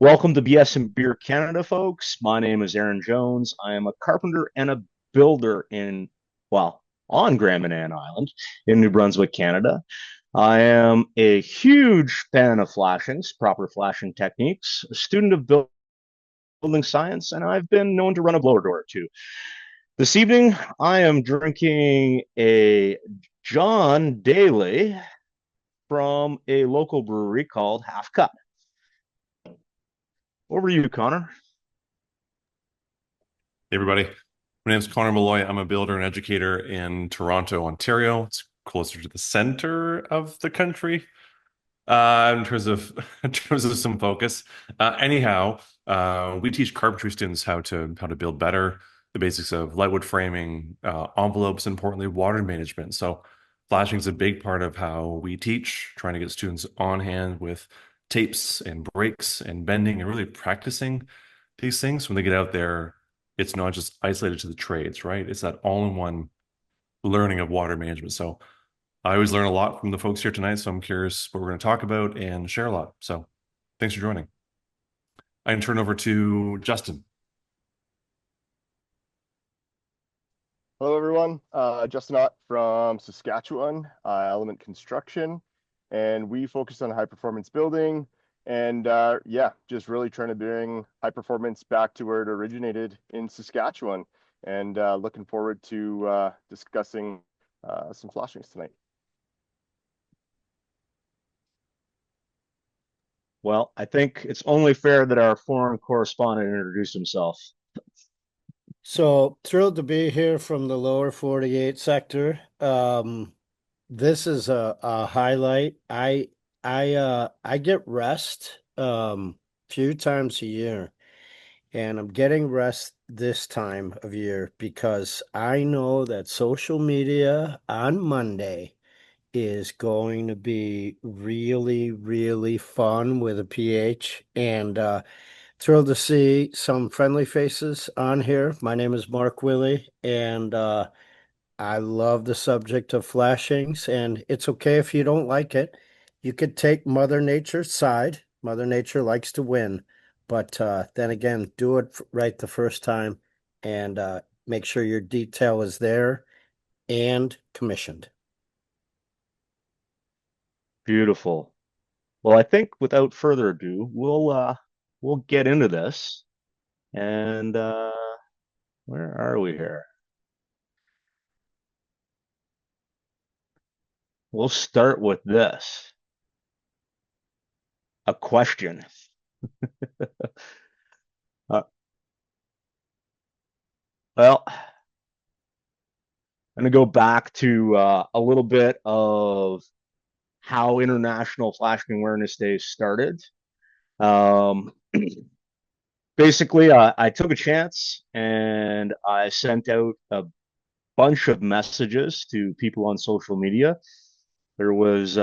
Welcome to BS&BEER Canada, folks. My name is Aron Jones. I am a carpenter and a builder on Grand Manan Island in New Brunswick, Canada. I am a huge fan of flashings, proper flashing techniques, a student of building science, and I've been known to run a blower door too. This evening, I am drinking a John Daly from a local brewery called Half Cup. Over to you, Connor. Hey everybody, my name is Connor Malloy. I'm a builder and educator in Toronto, Ontario. It's closer to the center of the country in terms of in terms of some focus. We teach carpentry students how to build better, the basics of lightwood framing, envelopes, and importantly, water management. So, flashing is a big part of how we teach, trying to get students on hand with tapes and breaks and bending and really practicing these things when they get out there. It's not just isolated to the trades, right? It's that all-in-one learning of water management. So I always learn a lot from the folks here tonight. So I'm curious what we're going to talk about and share a lot. So thanks for joining. I can turn over to Justin. Hello, everyone. Justin Ott from Saskatchewan, Element Construction, and we focus on high performance building. And yeah, just really trying to bring high performance back to where it originated in Saskatchewan. And looking forward to discussing some flashings tonight. Well, I think it's only fair that our foreign correspondent introduce himself. So thrilled to be here from the lower 48 sector. This is a highlight. I get rest few times a year, and I'm getting rest this time of year because I know that social media on Monday is going to be really, really fun with a PH. And thrilled to see some friendly faces on here. My name is Mark Willie, and I love the subject of flashings. And it's okay if you don't like it. You could take Mother Nature's side. Mother Nature likes to win. But then again, do it right the first time and make sure your detail is there and commissioned. Beautiful. Well, I think without further ado, we'll get into this. And where are we here? We'll start with this. A question. Uh, well, I'm going to go back to a little bit of how International Flashing Awareness Day started. Um, Basically, I took a chance and I sent out a bunch of messages to people on social media. There was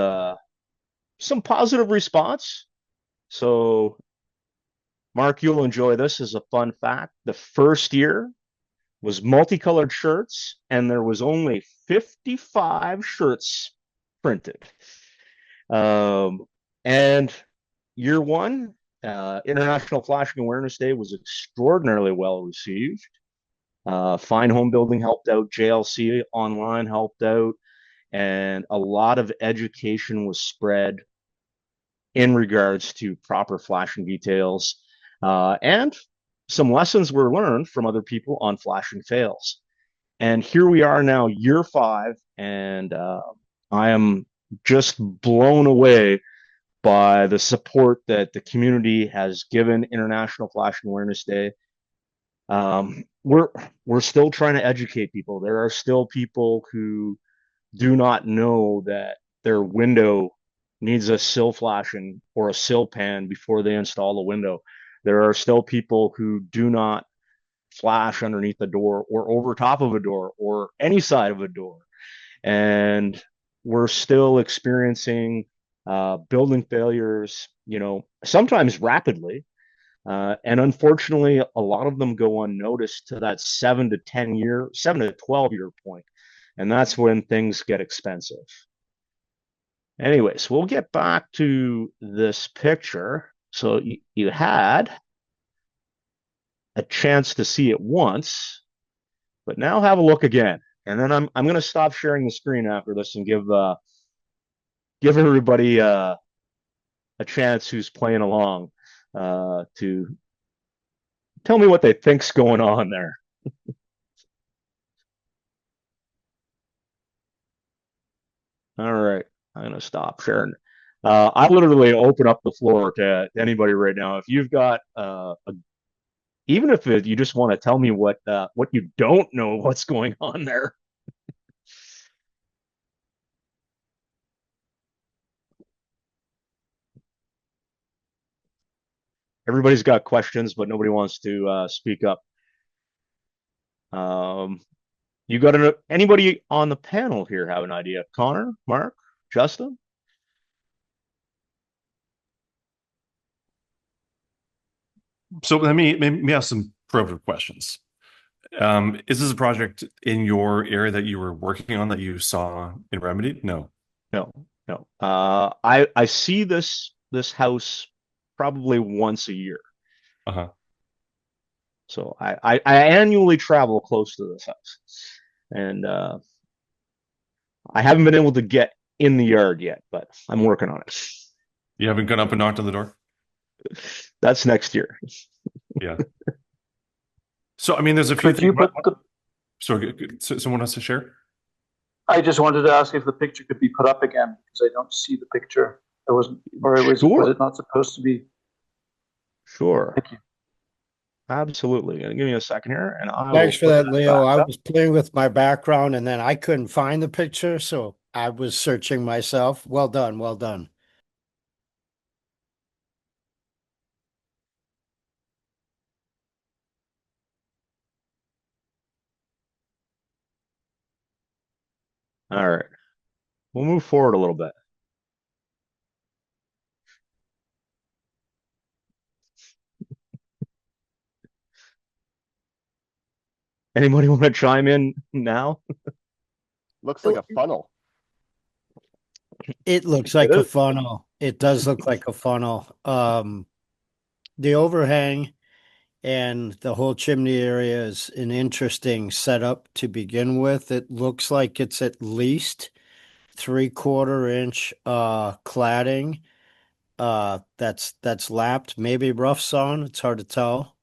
some positive response. So, Mark, you'll enjoy this as a fun fact. The first year was multicolored shirts, and there was only 55 shirts printed. Um, and year one, International Flashing Awareness Day was extraordinarily well received. Fine Home Building helped out, JLC Online helped out, and a lot of education was spread in regards to proper flashing details. And some lessons were learned from other people on flashing fails. And here we are now, year five, and I am just blown away by the support that the community has given International Flashing Awareness Day. Um, we're we're still trying to educate people. There are still people who do not know that their window needs a sill flashing or a sill pan before they install the window. There are still people who do not flash underneath the door or over top of a door or any side of a door. And we're still experiencing building failures, sometimes rapidly. And unfortunately, a lot of them go unnoticed to that 7 to 12 year point. And that's when things get expensive. Anyways, we'll get back to this picture. So you had a chance to see it once, but now have a look again. And then I'm going to stop sharing the screen after this and give everybody a chance who's playing along to tell me what they think's going on there. All right, I'm gonna stop sharing. I literally open up the floor to anybody right now. If you've got even if you just want to tell me what you don't know what's going on there. Everybody's got questions, but nobody wants to speak up. Um, you got anybody on the panel here have an idea? Connor, Mark, Justin? So let me ask some probative questions. Is this a project in your area that you were working on that you saw in Remedy? No. No, no. I see this house probably once a year. Uh-huh. So I annually travel close to this house, and I haven't been able to get in the yard yet, but I'm working on it. You haven't gone up and knocked on the door? That's next year. Yeah. So, I mean, there's a few Could you things. put the, Sorry, someone else to share? I just wanted to ask if the picture could be put up again, because I don't see the picture. It wasn't, or it was Sure. it not supposed to be? Sure. Thank you. Absolutely. Give me a second here, and I Thanks will for put that, that Leo. back I up. was playing with my background and then I couldn't find the picture, so I was searching myself. Well done, well done. All right. We'll move forward a little bit. Anybody want to chime in now? Looks like a funnel. It looks like It a is. funnel. It does look like a funnel. The overhang and the whole chimney area is an interesting setup to begin with. It looks like it's at least 3/4 inch cladding. That's lapped, maybe rough sawn. It's hard to tell.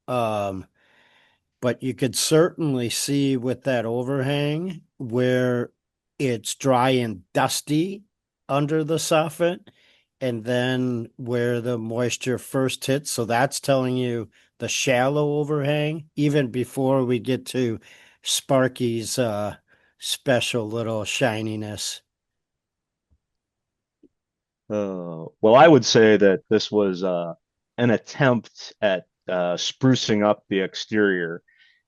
But you could certainly see with that overhang where it's dry and dusty under the soffit, and then where the moisture first hits. So that's telling you the shallow overhang, even before we get to Sparky's special little shininess. Well, I would say that this was an attempt at sprucing up the exterior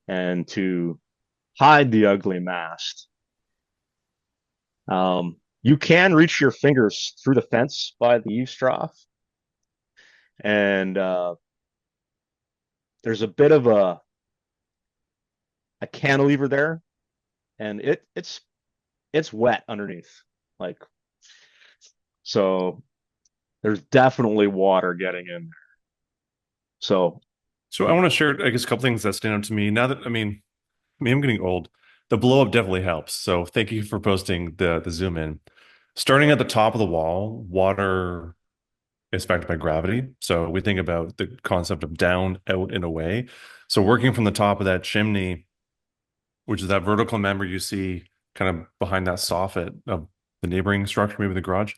and to hide the ugly mast. You can reach your fingers through the fence by the eaves trough, and there's a bit of a cantilever there, and it's wet underneath, like so. There's definitely water getting in there. So So I want to share, I guess, a couple things that stand out to me. Now that, I mean, I'm getting old. The blow up definitely helps. So thank you for posting the zoom in. Starting at the top of the wall, water is affected by gravity. So we think about the concept of down, out, and away. So working from the top of that chimney, which is that vertical member you see kind of behind that soffit of the neighboring structure, maybe the garage,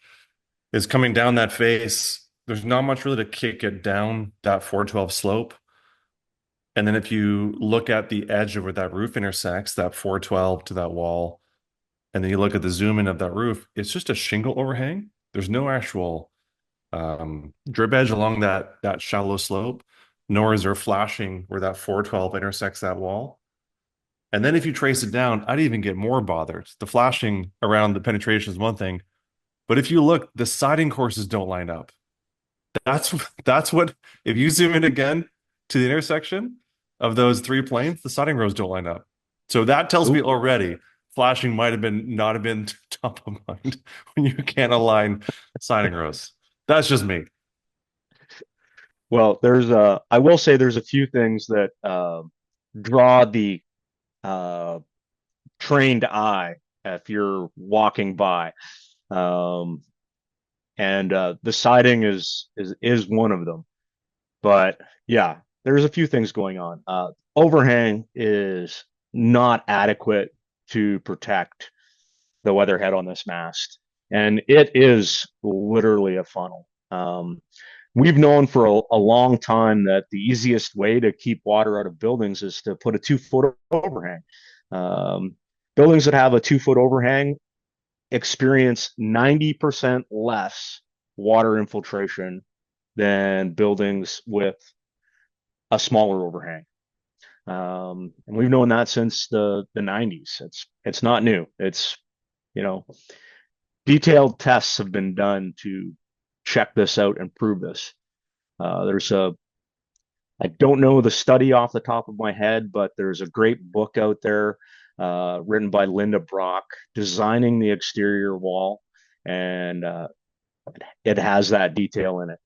is coming down that face. There's not much really to kick it down that 412 slope. And then if you look at the edge of where that roof intersects, that 412 to that wall, and then you look at the zoom in of that roof, it's just a shingle overhang. There's no actual drip edge along that shallow slope, nor is there flashing where that 412 intersects that wall. And then if you trace it down, I'd even get more bothered. The flashing around the penetration is one thing, but if you look, the siding courses don't line up. That's what, if you zoom in again to the intersection of those three planes, the siding rows don't line up. So that tells me already flashing might have been not have been top of mind when you can't align siding rows. That's just me. Well, I will say there's a few things that draw the uh, trained eye if you're walking by. Um, and the siding is one of them. But yeah, there's a few things going on. Overhang is not adequate to protect the weatherhead on this mast, and it is literally a funnel. We've known for a long time that the easiest way to keep water out of buildings is to put a 2 foot overhang. Um, Buildings that have a 2 foot overhang experience 90% less water infiltration than buildings with a smaller overhang. And we've known that since the 90s. It's not new. It's, you know, detailed tests have been done to check this out and prove this. There's a I don't know the study off the top of my head, but there's a great book out there written by Linda Brock, Designing the Exterior Wall, and it has that detail in it.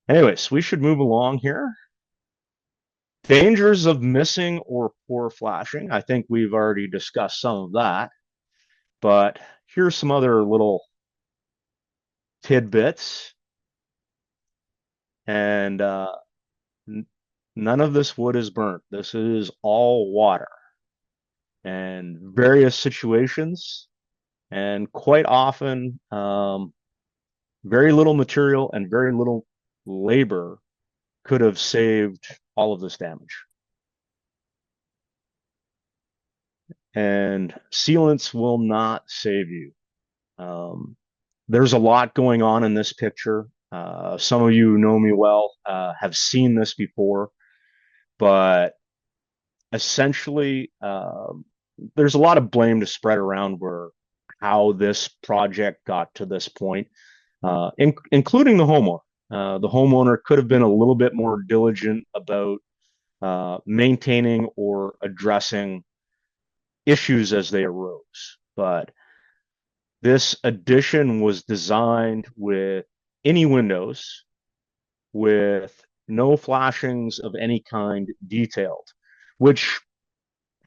Anyways, we should move along here. Dangers of missing or poor flashing. I think we've already discussed some of that, but here's some other little tidbits. And none of this wood is burnt. This is all water and various situations, and quite often, very little material and very little labor could have saved all of this damage. And sealants will not save you. There's a lot going on in this picture. Some of you know me well, have seen this before, but essentially, there's a lot of blame to spread around where how this project got to this point, including the homeowner. The homeowner could have been a little bit more diligent about maintaining or addressing issues as they arose. But this addition was designed with any windows, with no flashings of any kind detailed, which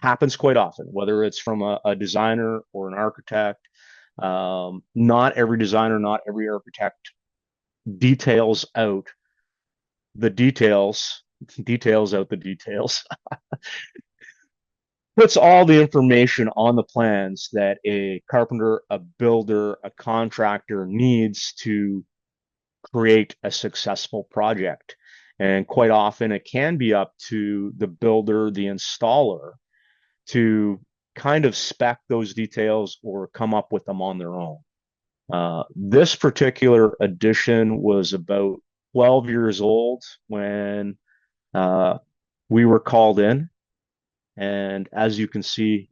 happens quite often, whether it's from a designer or an architect. Not every designer, not every architect details out the details out the details, puts all the information on the plans that a carpenter, a builder, a contractor needs to create a successful project. And quite often it can be up to the builder, the installer, to kind of spec those details or come up with them on their own. This particular edition was about 12 years old when we were called in. And as you can see,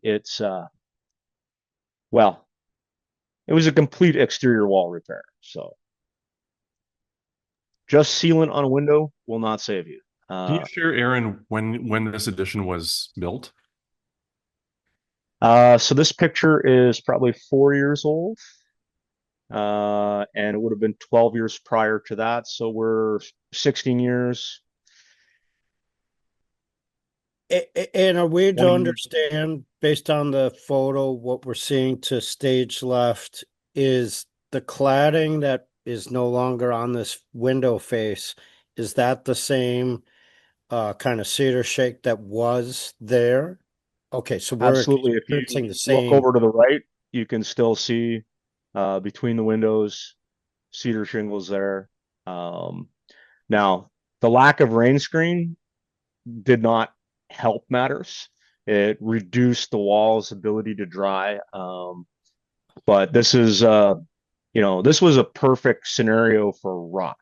well, it was a complete exterior wall repair. So just sealant on a window will not save you. Can you share, Aaron, when this edition was built? So this picture is probably 4 years old. And it would have been 12 years prior to that. So we're 16 years. And are we to 20 understand, based on the photo, what we're seeing to stage left is the cladding that is no longer on this window face. Is that the same kind of cedar shake that was there? Okay, so we're Absolutely. If you experiencing the look same. over to the right, you can still see between the windows cedar shingles there. Now, the lack of rain screen did not help matters. It reduced the wall's ability to dry. But this is, this was a perfect scenario for rot.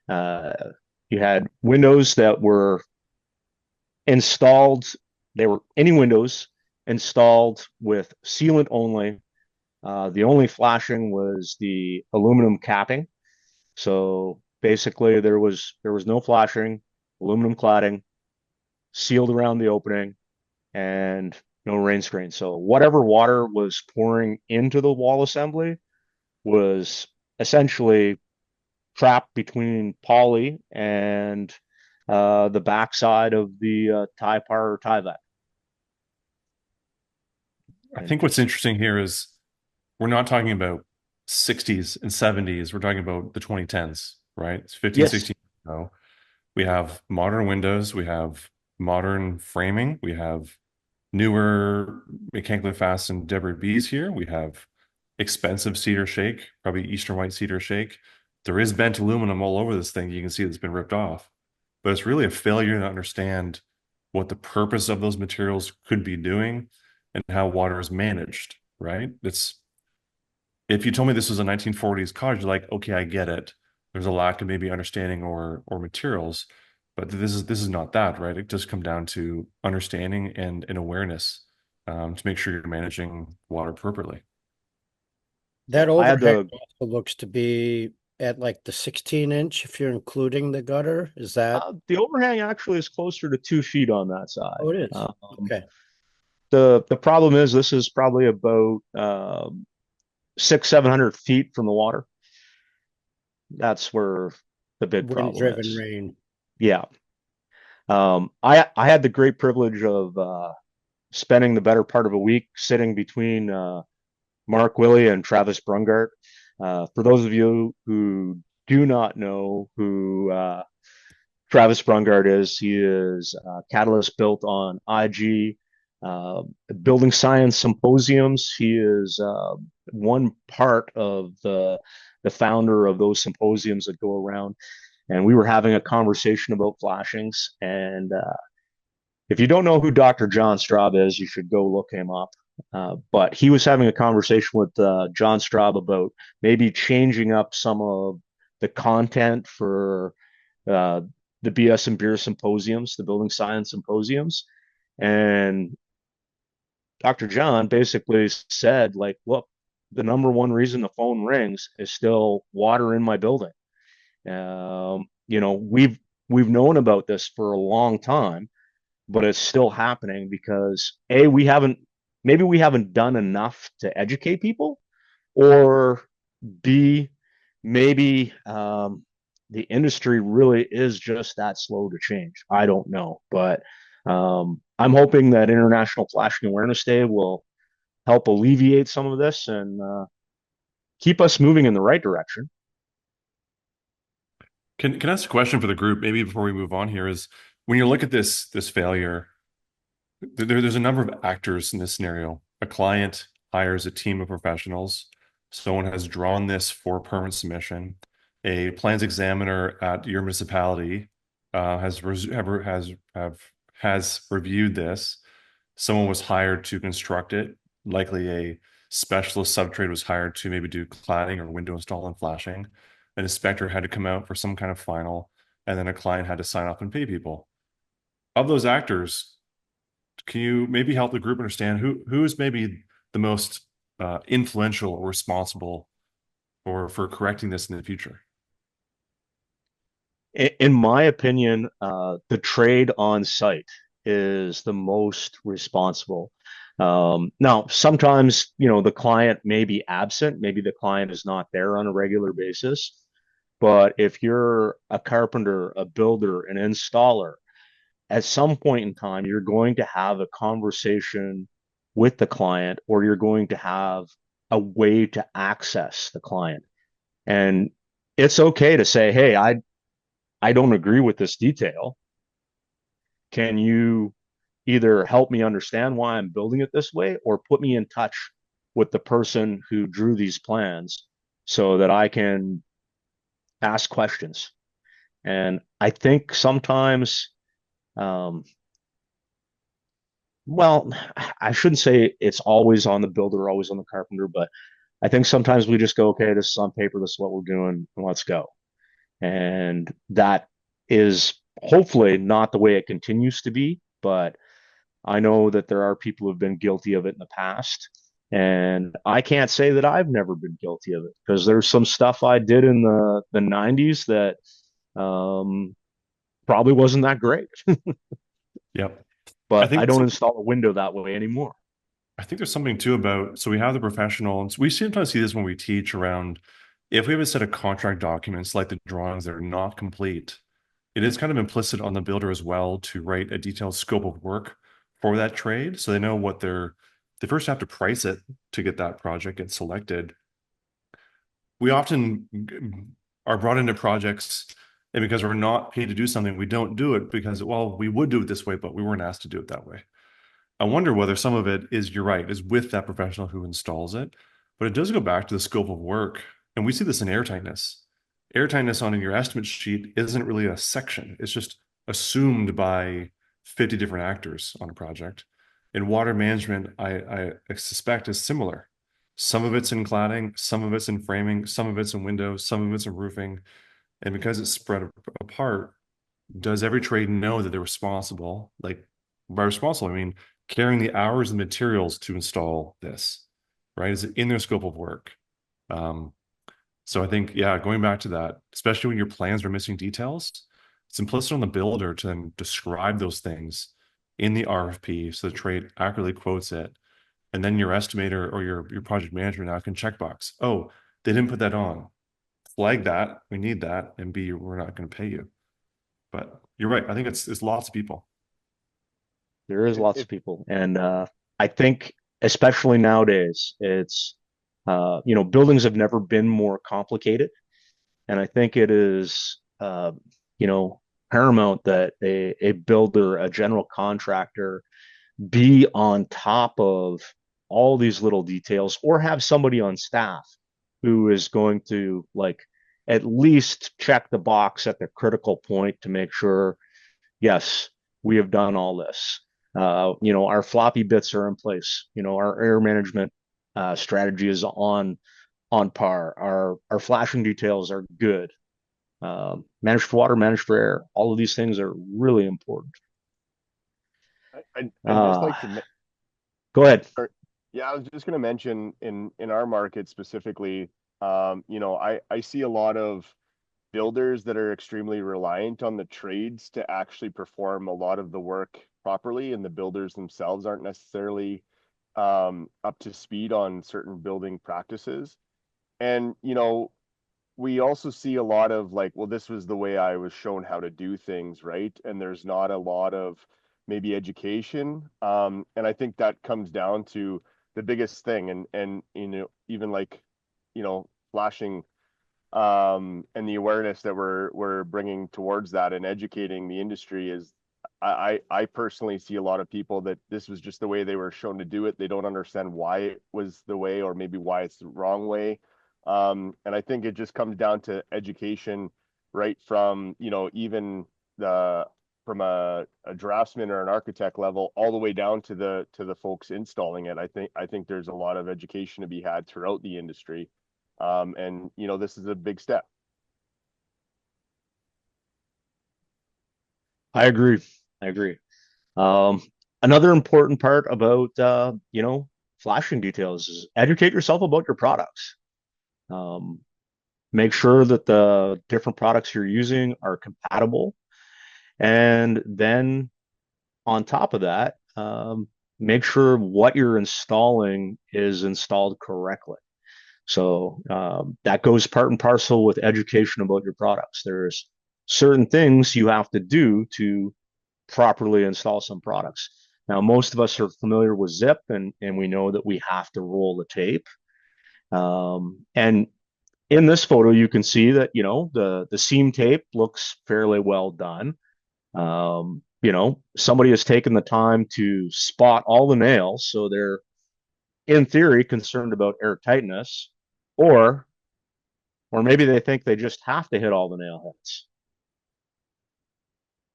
You had windows that were installed, they were any windows installed with sealant only. The only flashing was the aluminum capping. So basically there was no flashing, aluminum cladding, sealed around the opening, and no rain screen. So whatever water was pouring into the wall assembly was essentially trapped between poly and the backside of the tie par or tie vac. I And think what's interesting here is we're not talking about 60s and 70s. We're talking about the 2010s, right? It's 15, yes, 16 years ago. We have modern windows, we have modern framing, we have newer mechanically fastened Deborah B's here. We have expensive cedar shake, probably Eastern white cedar shake. There is bent aluminum all over this thing. You can see it's been ripped off, but it's really a failure to understand what the purpose of those materials could be doing and how water is managed, right? It's if you told me this was a 1940s cottage, you're like, okay, I get it. There's a lack of maybe understanding or materials, but this is not that, right? It does come down to understanding and awareness to make sure you're managing water appropriately. That I had overhang to. also looks to be at like the 16-inch if you're including the gutter. Is that? The overhang actually is closer to 2 feet on that side. Oh, it is. Okay. The problem is this is probably about 600-700 feet from the water. That's where the big problem Wind-driven is. rain. Yeah. I had the great privilege of spending the better part of a week sitting between Mark Willie and Travis Brungart. For those of you who do not know who Travis Brungart is, he is Catalyst built on IG building science symposiums. He is one part of the founder of those symposiums that go around. And we were having a conversation about flashings. And if you don't know who Dr. John Straub is, you should go look him up. But he was having a conversation with John Straub about maybe changing up some of the content for uh, the BS&BEER symposiums, the building science symposiums. And Dr. John basically said, like, look, the number one reason the phone rings is still water in my building. We've known about this for a long time, but it's still happening because A, we haven't done enough to educate people, or B, maybe the industry really is just that slow to change. I don't know, but I'm hoping that International Flashing Awareness Day will help alleviate some of this and keep us moving in the right direction. Can I ask a question for the group, maybe before we move on here, is when you look at this failure, there's a number of actors in this scenario. A client hires a team of professionals. Someone has drawn this for permit submission. A plans examiner at your municipality has reviewed this. Someone was hired to construct it. Likely a specialist subtrade was hired to maybe do cladding or window install and flashing. An inspector had to come out for some kind of final, and then a client had to sign off and pay people. Of those actors, can you maybe help the group understand who's maybe the most influential or responsible for correcting this in the future? In my opinion, the trade on site is the most responsible. Now, sometimes, the client may be absent. Maybe the client is not there on a regular basis. But if you're a carpenter, a builder, an installer, at some point in time, you're going to have a conversation with the client, or you're going to have a way to access the client. And it's okay to say, hey, I don't agree with this detail. Can you either help me understand why I'm building it this way, or put me in touch with the person who drew these plans so that I can ask questions? And I think sometimes, um, well, I shouldn't say it's always on the builder, always on the carpenter, but I think sometimes we just go, okay, this is on paper, this is what we're doing, and let's go. And that is hopefully not the way it continues to be, but I know that there are people who have been guilty of it in the past. And I can't say that I've never been guilty of it, because there's some stuff I did in the 90s that um, probably wasn't that great. Yep. I But I think don't install a window that way anymore. I think there's something too about, so we have the professional, and so we sometimes see this when we teach around if we have a set of contract documents like the drawings that are not complete, it is kind of implicit on the builder as well to write a detailed scope of work for that trade. So they know what they first have to price it to get that project get selected. We often are brought into projects, and because we're not paid to do something, we don't do it because, well, we would do it this way, but we weren't asked to do it that way. I wonder whether some of it is, you're right, is with that professional who installs it, but it does go back to the scope of work. And we see this in airtightness. Airtightness on your estimate sheet isn't really a section. It's just assumed by 50 different actors on a project. In water management, I suspect is similar. Some of it's in cladding, some of it's in framing, some of it's in windows, some of it's in roofing. And because it's spread apart, does every trade know that they're responsible? Like, by responsible, I mean carrying the hours and materials to install this, right? Is it in their scope of work? So I think, yeah, going back to that, especially when your plans are missing details, it's implicit on the builder to then describe those things in the RFP so the trade accurately quotes it. And then your estimator or your project manager now can checkbox. Oh, they didn't put that on. Flag that. We need that. And B, we're not going to pay you. But you're right. I think it's lots of people. There is lots If of people, and I think especially nowadays, it's buildings have never been more complicated, and I think it is you know paramount that a builder, a general contractor, be on top of all these little details, or have somebody on staff who is going to like at least check the box at the critical point to make sure, yes, we have done all this. Our floppy bits are in place. Our air management strategy is on par. Our flashing details are good. Managed for water, managed for air. All of these things are really important. I'd just Uh, like to Go ahead. Yeah, I was just going to mention in our market specifically, I see a lot of builders that are extremely reliant on the trades to actually perform a lot of the work properly, and the builders themselves aren't necessarily up to speed on certain building practices. And we also see a lot of like, well, this was the way I was shown how to do things, right? And there's not a lot of maybe education. And I think that comes down to the biggest thing. And even like, flashing and the awareness that we're bringing towards that and educating the industry is I personally see a lot of people that this was just the way they were shown to do it. They don't understand why it was the way, or maybe why it's the wrong way. And I think it just comes down to education, right from, even the from a draftsman or an architect level all the way down to the folks installing it. I think there's a lot of education to be had throughout the industry. And this is a big step. I agree. I agree. Um, Another important part about flashing details is educate yourself about your products. Um, Make sure that the different products you're using are compatible. And then on top of that, make sure what you're installing is installed correctly. So that goes part and parcel with education about your products. There's certain things you have to do to properly install some products. Now, most of us are familiar with zip, and we know that we have to roll the tape. And in this photo, you can see that, the seam tape looks fairly well done. Somebody has taken the time to spot all the nails, so they're in theory concerned about air tightness, or or maybe they think they just have to hit all the nail heads,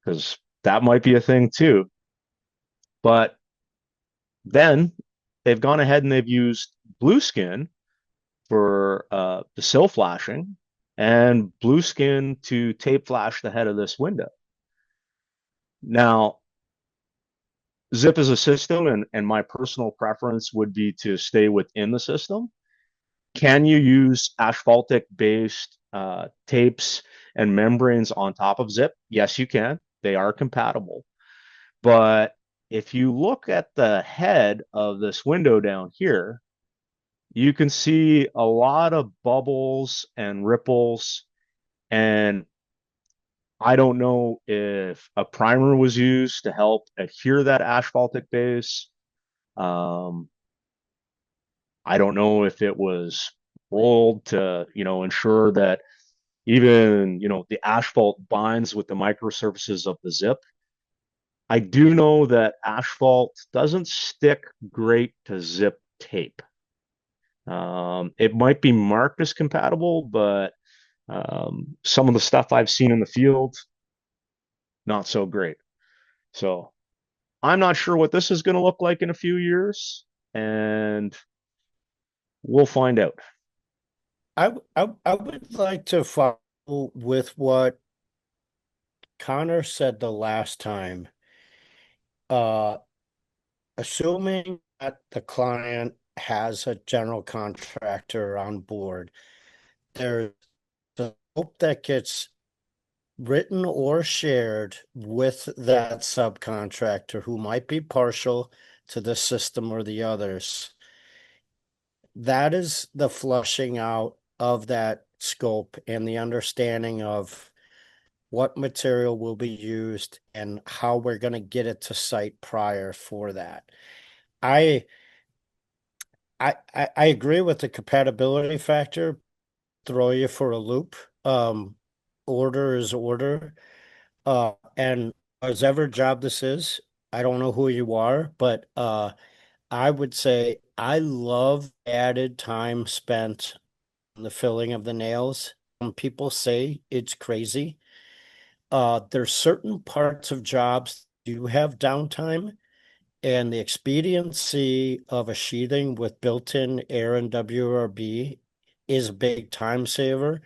because that might be a thing too. But then they've gone ahead and they've used blue skin for the sill flashing, and blue skin to tape flash the head of this window. Now, zip is a system, and my personal preference would be to stay within the system. Can you use asphaltic based tapes and membranes on top of zip? Yes, you can. They are compatible. But if you look at the head of this window down here, you can see a lot of bubbles and ripples, and I don't know if a primer was used to help adhere that asphaltic base. Um, I don't know if it was rolled to, ensure that even, the asphalt binds with the microsurfaces of the zip. I do know that asphalt doesn't stick great to zip tape. It might be marked as compatible, but some of the stuff I've seen in the field, not so great. So I'm not sure what this is going to look like in a few years, and we'll find out. I would like to follow with what Connor said the last time. Uh, Assuming that the client has a general contractor on board, there's a hope that gets written or shared with that subcontractor who might be partial to the system or the others. That is the flushing out of that scope and the understanding of what material will be used and how we're going to get it to site prior for that. I I agree with the compatibility factor, throw you for a loop. Um, Order is order. And whatever job this is, I don't know who you are, but I would say I love added time spent on the filling of the nails. Some people say it's crazy. There's certain parts of jobs do have downtime, and the expediency of a sheathing with built-in air and WRB is a big time saver.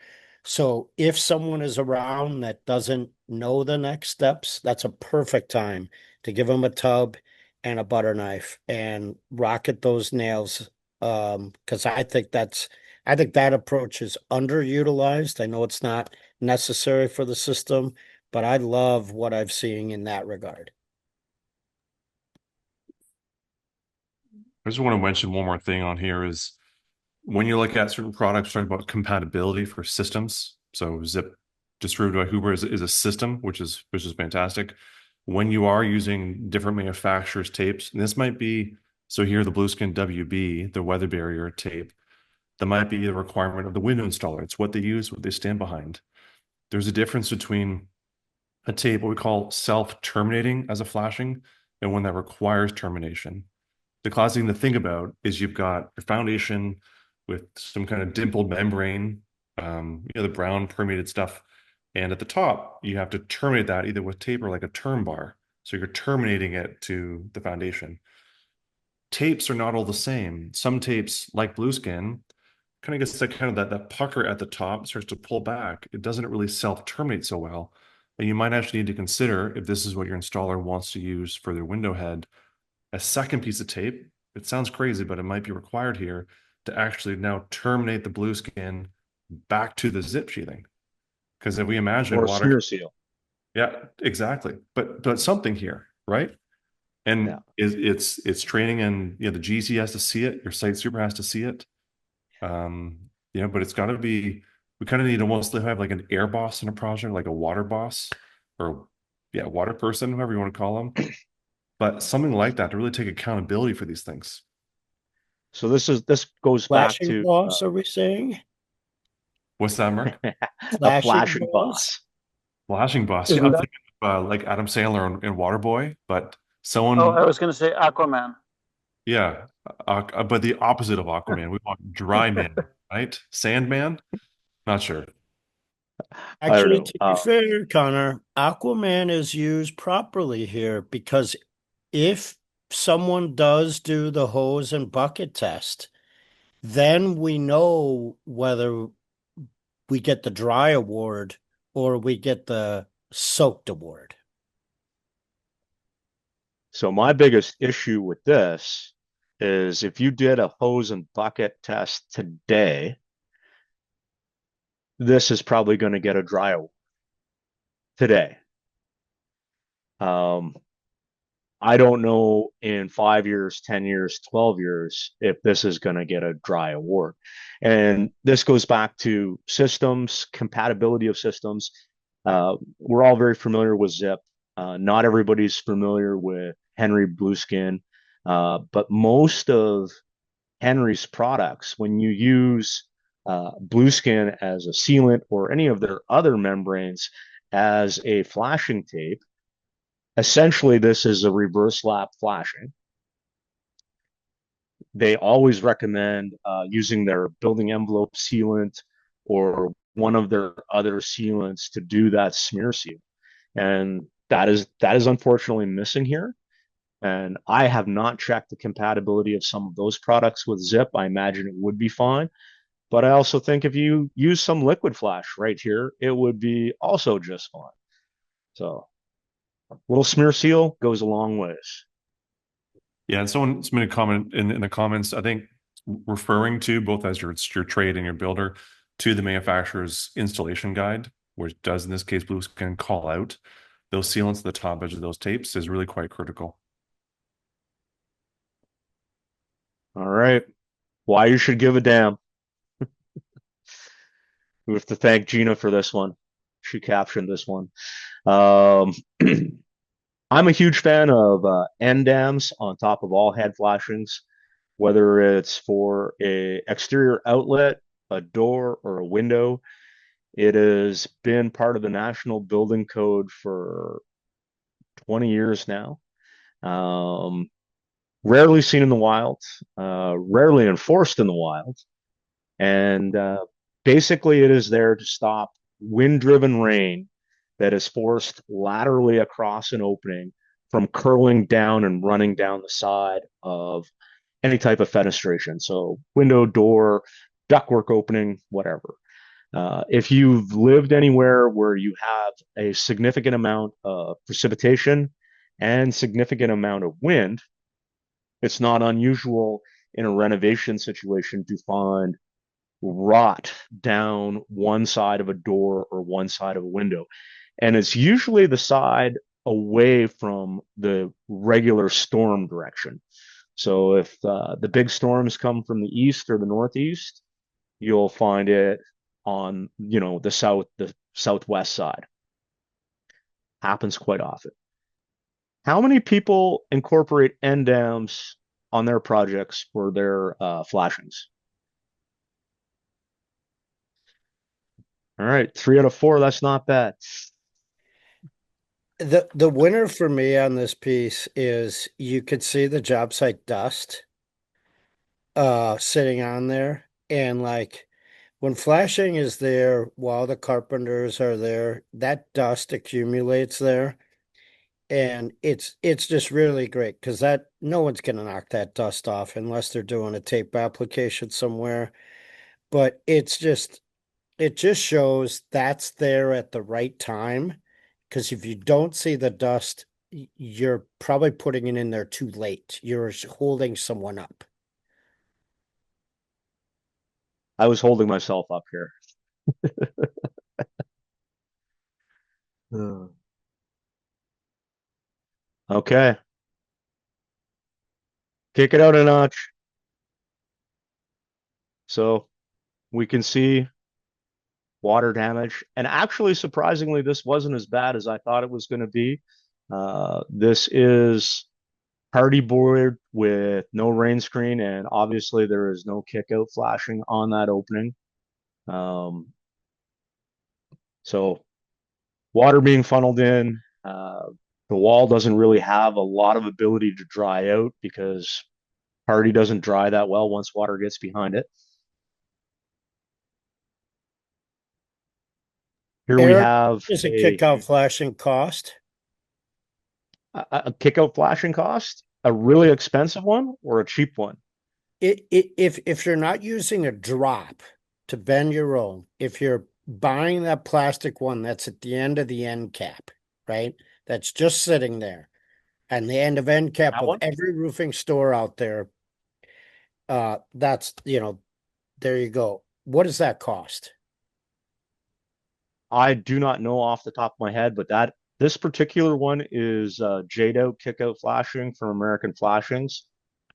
So if someone is around that doesn't know the next steps, that's a perfect time to give them a tub and a butter knife and rocket those nails. Because I think that approach is underutilized. I know it's not necessary for the system, but I love what I've seen in that regard. I just want to mention one more thing on here is when you look at certain products, talking about compatibility for systems. So Zip distributed by Huber is a system, which is fantastic. When you are using different manufacturers' tapes, and this might be so here the Blueskin WB, the weather barrier tape, that might be the requirement of the window installer. It's what they use, what they stand behind. There's a difference between a tape, what we call self-terminating as a flashing, and one that requires termination. The classic thing to think about is you've got your foundation with some kind of dimpled membrane, the brown permeated stuff. And at the top, you have to terminate that either with tape or like a term bar. So you're terminating it to the foundation. Tapes are not all the same. Some tapes, like Blueskin, kind of gets that pucker at the top, starts to pull back. It doesn't really self-terminate so well. And you might actually need to consider if this is what your installer wants to use for their window head, a second piece of tape. It sounds crazy, but it might be required here to actually now terminate the Blueskin back to the zip sheathing. Because if we imagine Or a water, smear seal. yeah, exactly. But something here, right? And Yeah. it's training, and the GC has to see it, your site super has to see it. But it's got to be, we kind of need to almost have like an air boss in a project, like a water boss, or water person, whoever you want to call them. But something like that to really take accountability for these things. So this goes back Flashing to boss, are we saying? What's that, Mark? a Flashing flashing boss? boss. Flashing boss. Yeah, Isn't I'm that? thinking of, like Adam Sandler in Waterboy, but Oh, I someone, was going to say Aquaman. yeah, but the opposite of Aquaman. We want dry man, right? Sandman? Not sure. I don't Actually, know. to be fair, Connor, Aquaman is used properly here because if someone does do the hose and bucket test, then we know whether we get the dry award or we get the soaked award. So my biggest issue with this is if you did a hose and bucket test today, this is probably going to get a dry award today. Um, I don't know in 5 years, 10 years, 12 years if this is going to get a dry award. And this goes back to systems, compatibility of systems. We're all very familiar with Zip. Not everybody's familiar with Henry Blueskin, but most of Henry's products, when you use Blueskin as a sealant or any of their other membranes as a flashing tape, essentially this is a reverse lap flashing. They always recommend using their building envelope sealant or one of their other sealants to do that smear seal. And that is unfortunately missing here. And I have not checked the compatibility of some of those products with Zip. I imagine it would be fine. But I also think if you use some liquid flash right here, it would be also just fine. So a little smear seal goes a long ways. Yeah, and someone's made a comment in the comments, I think referring to both as your trade and your builder to the manufacturer's installation guide, which does in this case Blueskin call out those sealants at the top edge of those tapes is really quite critical. All right. Why you should give a damn. We have to thank Gina for this one. She captioned this one. Um, I'm a huge fan of end dams on top of all head flashings, whether it's for a exterior outlet, a door, or a window. It has been part of the National Building Code for 20 years now. Rarely seen in the wild, rarely enforced in the wild. And basically, it is there to stop wind-driven rain that is forced laterally across an opening from curling down and running down the side of any type of fenestration. So window, door, ductwork opening, whatever. If you've lived anywhere where you have a significant amount of precipitation and significant amount of wind, it's not unusual in a renovation situation to find rot down one side of a door or one side of a window. And it's usually the side away from the regular storm direction. So if the big storms come from the east or the northeast, you'll find it on, the southwest side. Happens quite often. How many people incorporate end dams on their projects for their flashings? All right, 3 out of 4. That's not bad. The winner for me on this piece is you could see the job site dust sitting on there, and like when flashing is there while the carpenters are there, that dust accumulates there, and it's just really great because that no one's gonna knock that dust off unless they're doing a tape application somewhere. But it just shows that's there at the right time. Because if you don't see the dust, you're probably putting it in there too late. You're holding someone up. I was holding myself up here. Okay, kick it out a notch. So we can see water damage. And actually, surprisingly, this wasn't as bad as I thought it was going to be. This is hardy board with no rain screen, and obviously there is no kick out flashing on that opening. So water being funneled in, the wall doesn't really have a lot of ability to dry out because hardy doesn't dry that well once water gets behind it. Here we Eric, have is a kick out flashing cost? a kick out flashing cost, a really expensive one or a cheap one. If you're not using a drop to bend your own, if you're buying that plastic one that's at the end of the end cap, right? That's just sitting there. And the end of end cap That of one? every roofing store out there, that's, there you go. What does that cost? I do not know off the top of my head, but that This particular one is Jade Out Kickout flashing from American Flashings.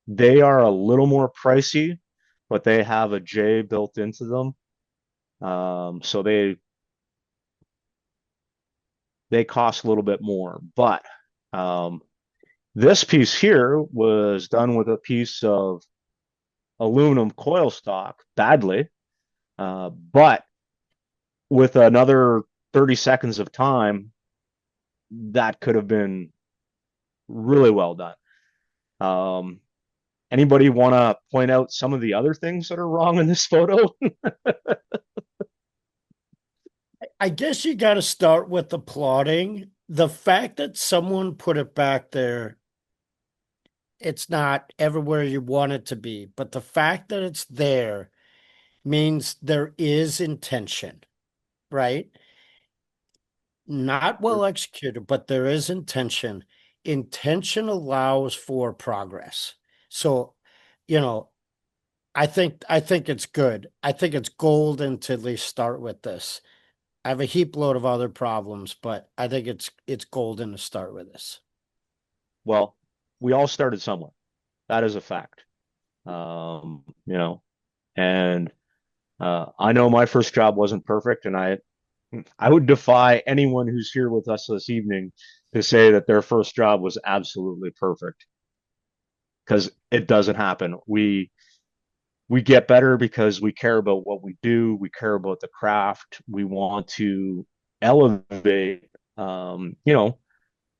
They are a little more pricey, but they have a J built into them. So they cost a little bit more. But this piece here was done with a piece of aluminum coil stock badly, but with another 30 seconds of time, that could have been really well done. Anybody want to point out some of the other things that are wrong in this photo? I guess you got to start with the plotting. The fact that someone put it back there, it's not everywhere you want it to be, but the fact that it's there means there is intention, right? Not well executed, but there is intention. Intention allows for progress. So, you know, I think it's good. I think it's golden to at least start with this. I have a heap load of other problems, but I think it's golden to start with this. Well, we all started somewhere. That is a fact. And I know my first job wasn't perfect, and I would defy anyone who's here with us this evening to say that their first job was absolutely perfect, because it doesn't happen. We get better because we care about what we do. We care about the craft. We want to elevate,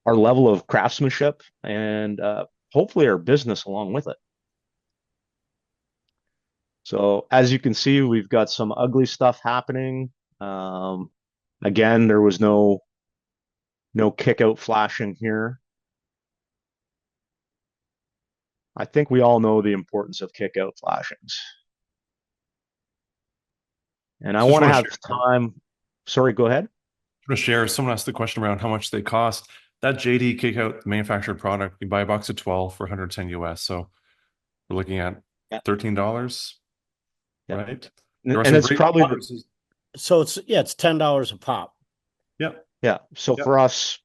our level of craftsmanship and hopefully our business along with it. So as you can see, we've got some ugly stuff happening. Again, there was no kick out flashing here. I think we all know the importance of kick out flashings. And I So just want to want to have share, time. Sorry, go ahead. to share. Someone asked the question around how much they cost. That JD kick out manufactured product, you buy a box of 12 for 110 US. So we're looking at Yeah. $13, Yeah. right? There are And some it's great probably boxes. So it's $10 a pop. Yep. yeah. So Yep. for us,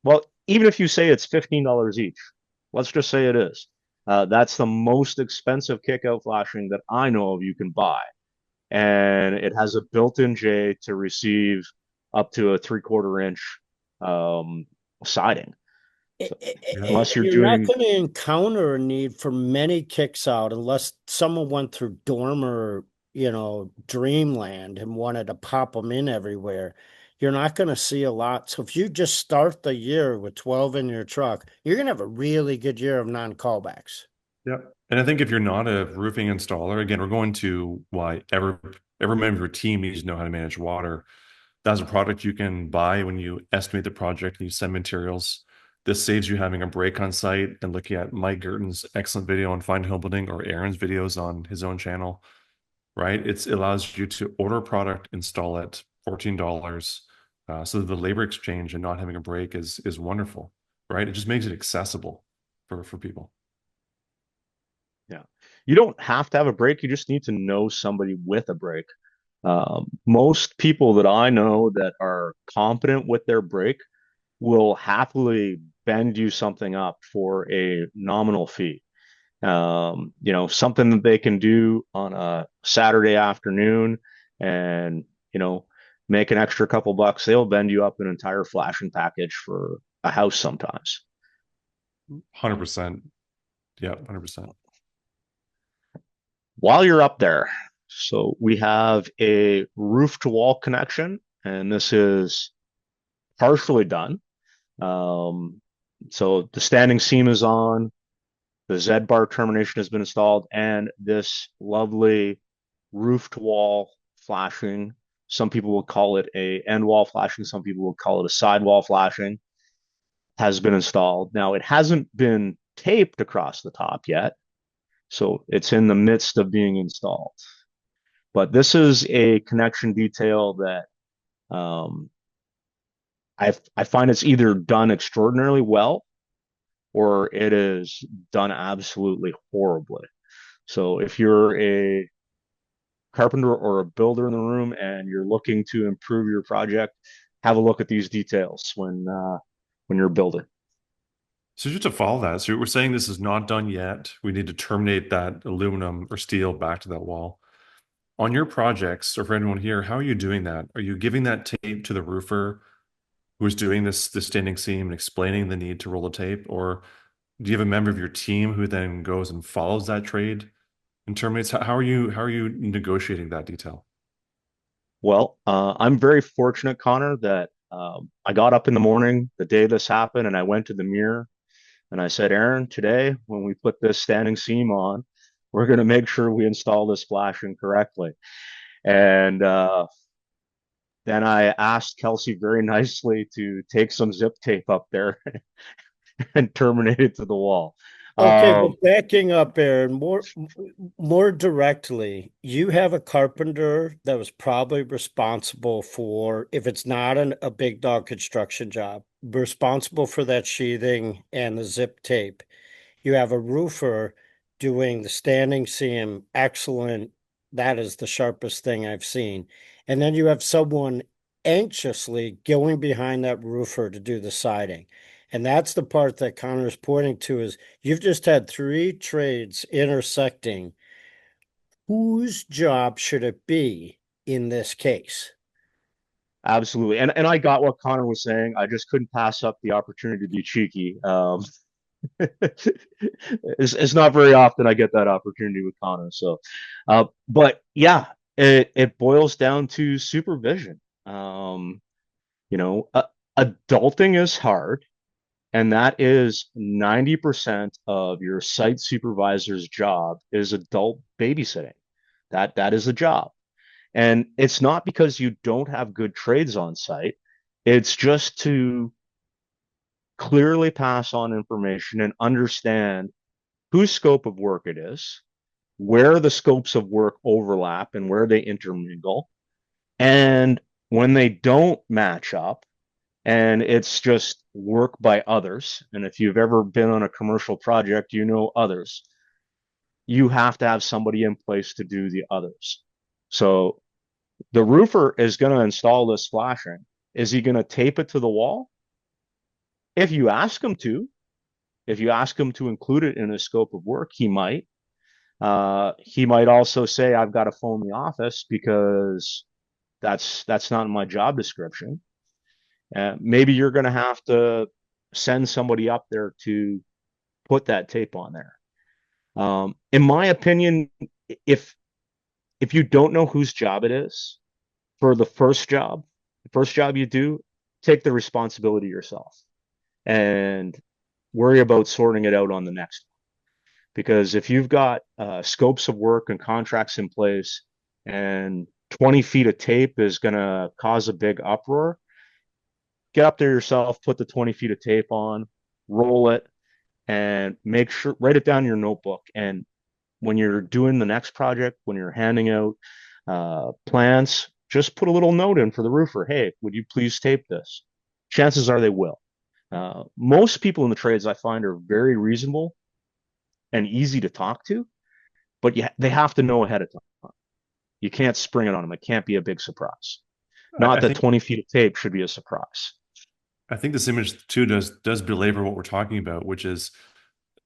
well, even if you say it's $15 each, let's just say it is. That's the most expensive kick out flashing that I know of you can buy. And it has a built-in J to receive up to a 3/4 inch siding. So unless you're You're not doing, going to encounter a need for many kicks out unless someone went through Dormer, dreamland and wanted to pop them in everywhere. You're not going to see a lot. So if you just start the year with 12 in your truck, you're going to have a really good year of non-callbacks. Yep. And I think if you're not a roofing installer, again, we're going to why every member of your team needs to know how to manage water. That's a product you can buy when you estimate the project and you send materials. This saves you having a break on site and looking at Mike Gerton's excellent video on fine home building or Aaron's videos on his own channel, right? It allows you to order a product, install it, $14. So the labor exchange and not having a break is wonderful, right? It just makes it accessible for people. yeah, you don't have to have a break. You just need to know somebody with a break. Most people that I know that are competent with their break will happily bend you something up for a nominal fee. Something that they can do on a Saturday afternoon and, make an extra couple bucks. They'll bend you up an entire flashing package for a house sometimes. 100%. Yeah, 100%. While you're up there, so we have a roof to wall connection, and this is partially done. So the standing seam is on, the Z bar termination has been installed, and this lovely roof to wall flashing. Some people will call it a end wall flashing. Some people will call it a sidewall flashing. Has been installed. Now it hasn't been taped across the top yet, so it's in the midst of being installed. But this is a connection detail that um, I find it's either done extraordinarily well or it is done absolutely horribly. So if you're a carpenter or a builder in the room and you're looking to improve your project, have a look at these details when you're building. So just to follow that, so we're saying this is not done yet. We need to terminate that aluminum or steel back to that wall. On your projects, or for anyone here, how are you doing that? Are you giving that tape to the roofer who's doing this standing seam and explaining the need to roll the tape, or do you have a member of your team who then goes and follows that trade and terminates? How are you negotiating that detail? Well, I'm very fortunate, Connor, that I got up in the morning the day this happened and I went to the mirror and I said, Aaron, today when we put this standing seam on, we're going to make sure we install this flashing correctly. And then I asked Kelsey very nicely to take some zip tape up there and terminate it to the wall. Okay, but backing up, Aaron, more directly, you have a carpenter that was probably responsible for, if it's not a big dog construction job, responsible for that sheathing and the zip tape. You have a roofer doing the standing seam, excellent. That is the sharpest thing I've seen. And then you have someone anxiously going behind that roofer to do the siding. And that's the part that Connor's pointing to is you've just had three trades intersecting. Whose job should it be in this case? Absolutely. And I got what Connor was saying. I just couldn't pass up the opportunity to be cheeky. It's not very often I get that opportunity with Connor. So, but yeah, it boils down to supervision. You know, adulting is hard, and that is 90% of your site supervisor's job is adult babysitting. That is a job. And it's not because you don't have good trades on site. It's just to clearly pass on information and understand whose scope of work it is, where the scopes of work overlap and where they intermingle. And when they don't match up, and it's just work by others, and if you've ever been on a commercial project, you know others, you have to have somebody in place to do the others. So the roofer is going to install this flashing. Is he going to tape it to the wall? If you ask him to, if you ask him to include it in his scope of work, he might. He might also say, "I've got to phone the office because that's not in my job description." Maybe you're going to have to send somebody up there to put that tape on there. In my opinion, if if you don't know whose job it is for the first job you do, take the responsibility yourself and worry about sorting it out on the next one. Because if you've got scopes of work and contracts in place and 20 feet of tape is going to cause a big uproar, get up there yourself, put the 20 feet of tape on, roll it, and make sure, write it down in your notebook. And when you're doing the next project, when you're handing out plans, just put a little note in for the roofer. Hey, would you please tape this? Chances are they will. Most people in the trades I find are very reasonable and easy to talk to, but they have to know ahead of time. You can't spring it on them. It can't be a big surprise. Not I that think 20 feet of tape should be a surprise. I think this image too does belabor what we're talking about, which is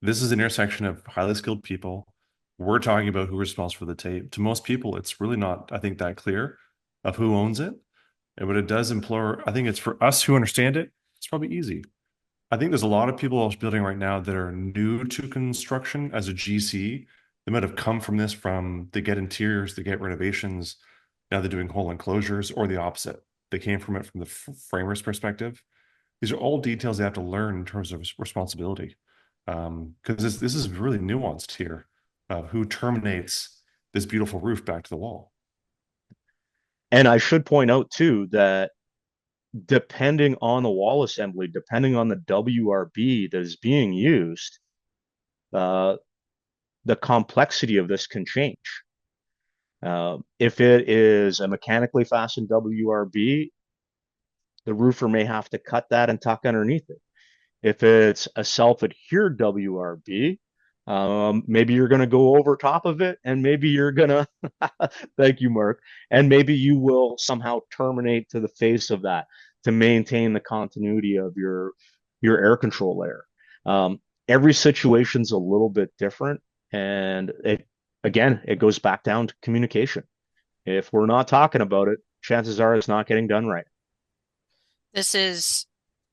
this is an intersection of highly skilled people. We're talking about who responds for the tape. To most people, it's really not, I think, that clear of who owns it. And what it does implore, I think it's for us who understand it, it's probably easy. I think there's a lot of people building right now that are new to construction as a GC. They might have come from this they get interiors, they get renovations. Now they're doing whole enclosures or the opposite. They came from it from the framer's perspective. These are all details they have to learn in terms of responsibility. Because this is really nuanced here of who terminates this beautiful roof back to the wall. And I should point out too that depending on the wall assembly, depending on the WRB that is being used, uh, the complexity of this can change. If it is a mechanically fastened WRB, the roofer may have to cut that and tuck underneath it. If it's a self-adhered WRB, maybe you're going to go over top of it, and maybe you're going to, thank you, Mark, and maybe you will somehow terminate to the face of that. to maintain the continuity of your air control layer. Every situation's a little bit different, and it goes back down to communication. If we're not talking about it, chances are it's not getting done right. This is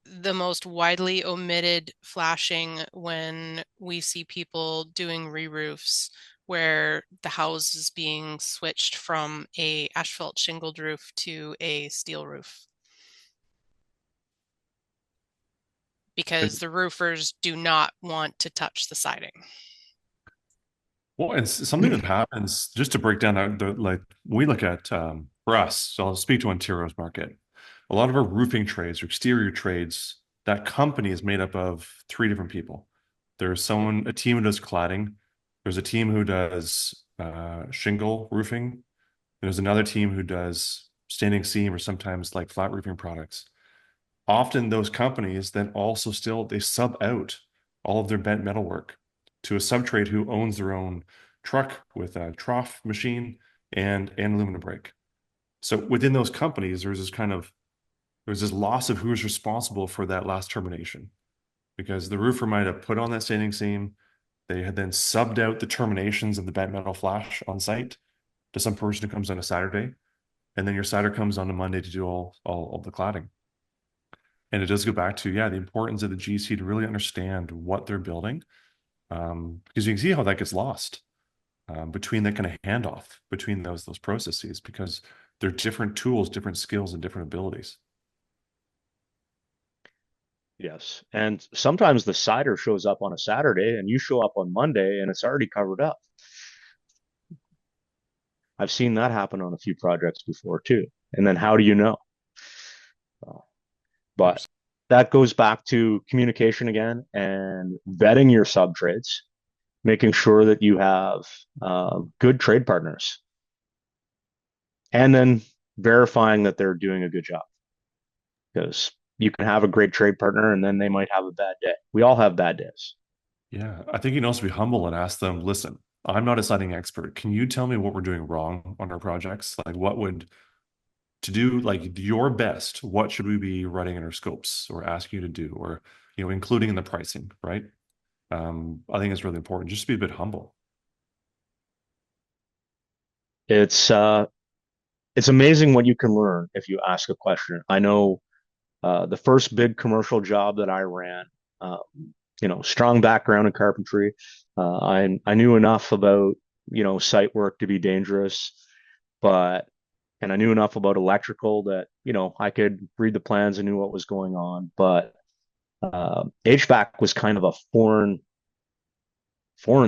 the most widely omitted flashing when we see people doing re-roofs where the house is being switched from a asphalt shingled roof to a steel roof. Because the roofers do not want to touch the siding. Well, it's something that happens, just to break down like when we look at for us, so I'll speak to Ontario's market. A lot of our roofing trades or exterior trades, that company is made up of three different people. There's a team who does cladding. There's a team who does shingle roofing. There's another team who does standing seam or sometimes like flat roofing products. Often those companies then also they sub out all of their bent metal work to a subtrade who owns their own truck with a trough machine and aluminum brake. So within those companies, there's this loss of who's responsible for that last termination, because the roofer might have put on that standing seam. They had then subbed out the terminations of the bent metal flash on site to some person who comes on a Saturday, and then your sider comes on a Monday to do all the cladding. And it does go back to, the importance of the GC to really understand what they're building, because you can see how that gets lost between that kind of handoff between those processes, because they're different tools, different skills, and different abilities. Yes. And sometimes the cider shows up on a Saturday and you show up on Monday and it's already covered up. I've seen that happen on a few projects before too. And then how do you know? But that goes back to communication again and vetting your sub trades, making sure that you have good trade partners, and then verifying that they're doing a good job. Because you can have a great trade partner and then they might have a bad day. We all have bad days. Yeah, I think you can also be humble and ask them, listen, I'm not a siding expert. Can you tell me what we're doing wrong on our projects? Like to do like your best, what should we be writing in our scopes or ask you to do, or, including in the pricing, right? I think it's really important just to be a bit humble. It's amazing what you can learn if you ask a question. I know the first big commercial job that I ran, strong background in carpentry. I knew enough about, site work to be dangerous, and I knew enough about electrical that, I could read the plans and knew what was going on. But HVAC was kind of a foreign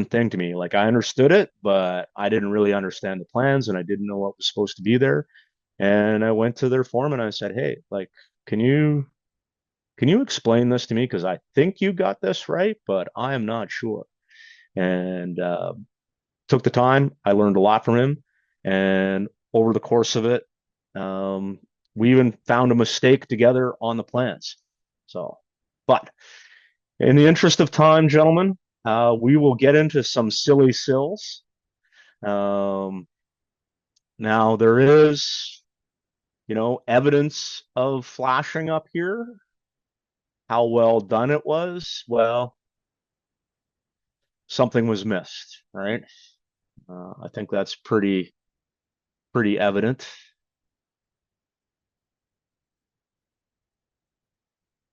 thing to me. Like I understood it, but I didn't really understand the plans and I didn't know what was supposed to be there. And I went to their foreman and I said, "Hey, like, can you explain this to me? Because I think you got this right, but I am not sure." And took the time. I learned a lot from him. And over the course of it, we even found a mistake together on the plans. So, but in the interest of time, gentlemen, we will get into some silly sills. Now there is, evidence of flashing up here. How well done it was? Well, something was missed, right? I think that's pretty evident.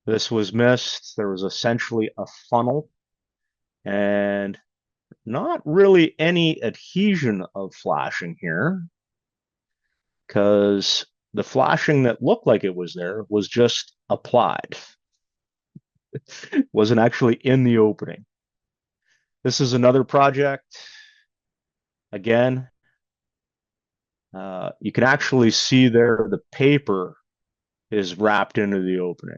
This was missed. There was essentially a funnel and not really any adhesion of flashing here, because the flashing that looked like it was there was just applied. It wasn't actually in the opening. This is another project. Again, you can actually see there the paper is wrapped into the opening.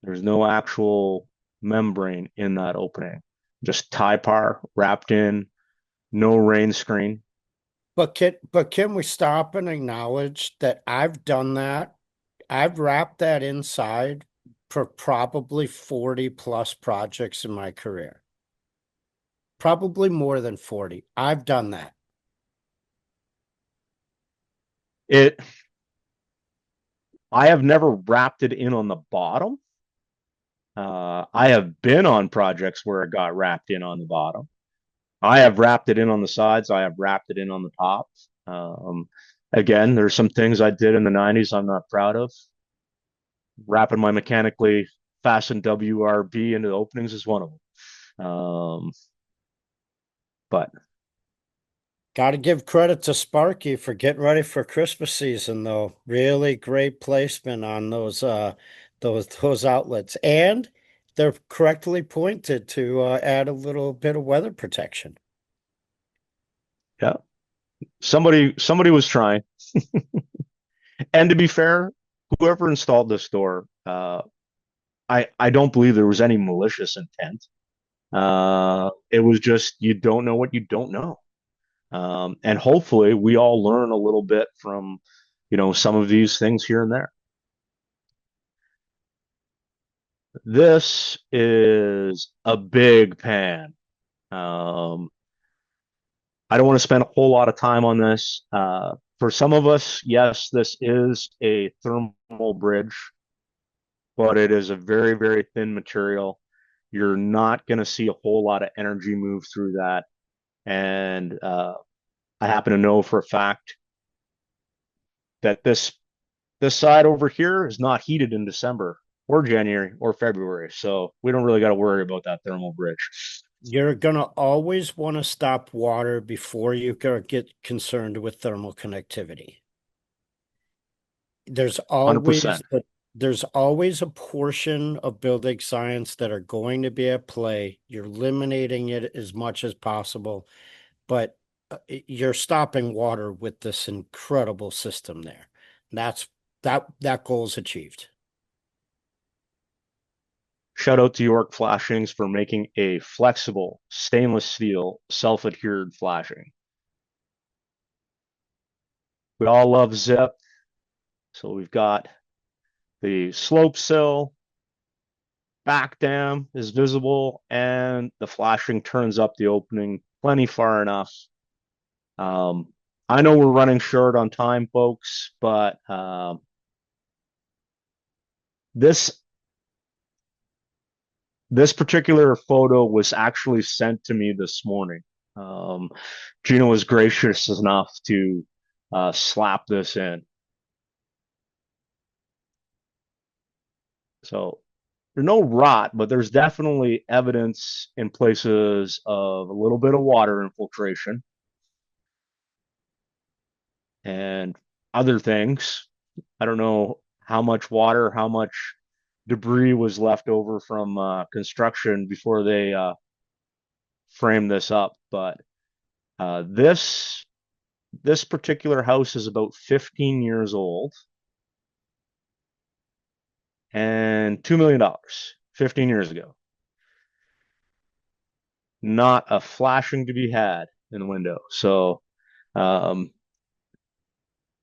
There's no actual membrane in that opening, just Typar wrapped in, no rain screen. But can we stop and acknowledge that I've done that? I've wrapped that inside for probably 40 plus projects in my career. Probably more than 40. I've done that. It I have never wrapped it in on the bottom. I have been on projects where it got wrapped in on the bottom. I have wrapped it in on the sides. I have wrapped it in on the top. Again, there's some things I did in the 90s I'm not proud of. Wrapping my mechanically fastened WRB into the openings is one of them. But Got to give credit to Sparky for getting ready for Christmas season, though. Really great placement on those outlets, and they're correctly pointed to add a little bit of weather protection. yeah, somebody was trying. And to be fair, whoever installed this door, I don't believe there was any malicious intent. It was just you don't know what you don't know. And hopefully we all learn a little bit from, some of these things here and there. This is a big pan. I don't want to spend a whole lot of time on this. For some of us, yes, this is a thermal bridge, but it is a very, very thin material. You're not going to see a whole lot of energy move through that. And I happen to know for a fact that this side over here is not heated in December or January or February. So we don't really got to worry about that thermal bridge. You're going to always want to stop water before you get concerned with thermal connectivity. There's 100%. always a portion of building science that are going to be at play. You're eliminating it as much as possible, but you're stopping water with this incredible system there. That goal is achieved. Shout out to York Flashings for making a flexible stainless steel self-adhered flashing. We all love zip. So we've got the slope sill, back dam is visible, and the flashing turns up the opening plenty far enough. I know we're running short on time, folks, but this particular photo was actually sent to me this morning. Gina was gracious enough to slap this in. So there's no rot, but there's definitely evidence in places of a little bit of water infiltration and other things. I don't know how much water, how much debris was left over from construction before they framed this up, but this particular house is about 15 years old and $2 million 15 years ago. Not a flashing to be had in the window. So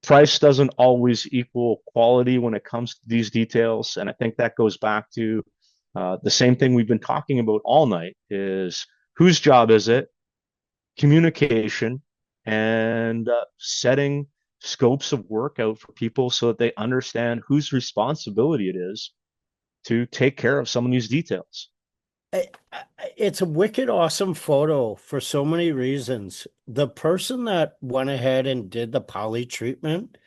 price doesn't always equal quality when it comes to these details. And I think that goes back to the same thing we've been talking about all night is whose job is it? Communication and setting scopes of work out for people so that they understand whose responsibility it is to take care of some of these details. It's a wicked awesome photo for so many reasons. The person that went ahead and did the poly treatment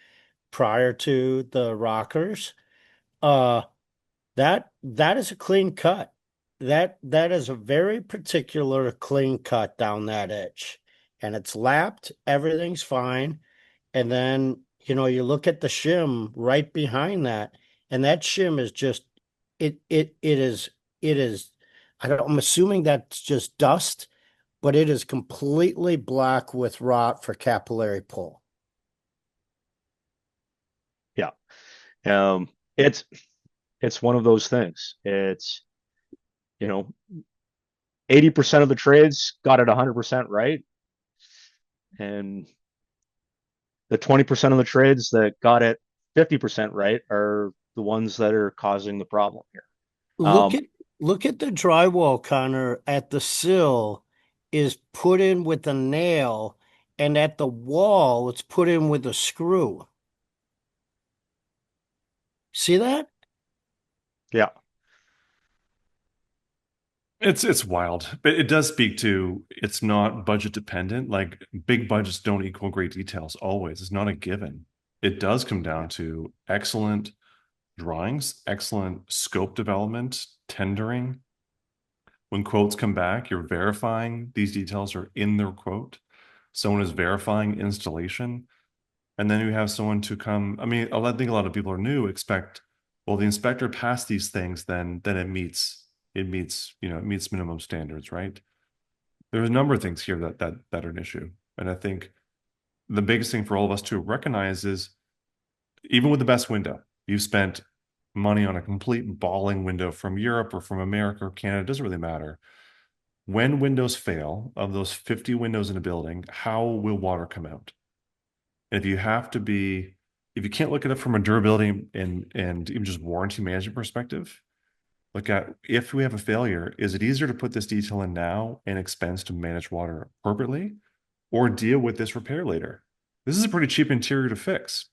prior to the rockers, that is a clean cut. That is a very particular clean cut down that edge. And it's lapped, everything's fine. And then, you look at the shim right behind that, and that shim is just it is I'm assuming that's just dust, but it is completely black with rot for capillary pull. Yeah. It's one of those things. It's 80% of the trades got it 100% right. And the 20% of the trades that got it 50% right are the ones that are causing the problem here. Look at the drywall, Connor, at the sill is put in with a nail, and at the wall it's put in with a screw. See that? Yeah. It's wild, but it does speak to it's not budget dependent. Like big budgets don't equal great details always. It's not a given. It does come down to excellent drawings, excellent scope development, tendering. When quotes come back, you're verifying these details are in their quote. Someone is verifying installation. And then you have someone to come. I mean, I think a lot of people are new, expect, well, the inspector passed these things, then it meets minimum standards, right? There's a number of things here that are an issue. And I think the biggest thing for all of us to recognize is even with the best window, you've spent money on a complete balling window from Europe or from America or Canada, it doesn't really matter. When windows fail, of those 50 windows in a building, how will water come out? And if you can't look at it from a durability and even just warranty management perspective, look at if we have a failure, is it easier to put this detail in now and expense to manage water appropriately or deal with this repair later? This is a pretty cheap interior to fix.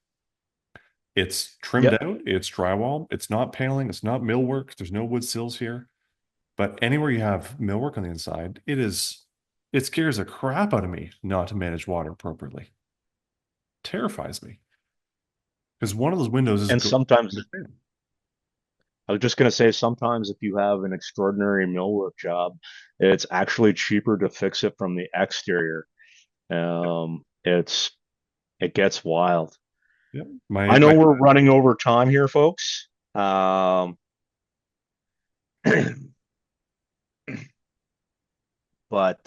It's trimmed Yep. out, it's drywall, it's not paneling, it's not millwork, there's no wood sills here. But anywhere you have millwork on the inside, it scares the crap out of me not to manage water appropriately. Terrifies me. Because one of those windows is And sometimes, I was just going to say, sometimes if you have an extraordinary millwork job, it's actually cheaper to fix it from the exterior. It gets wild. yeah. I know we're running over time here, folks. But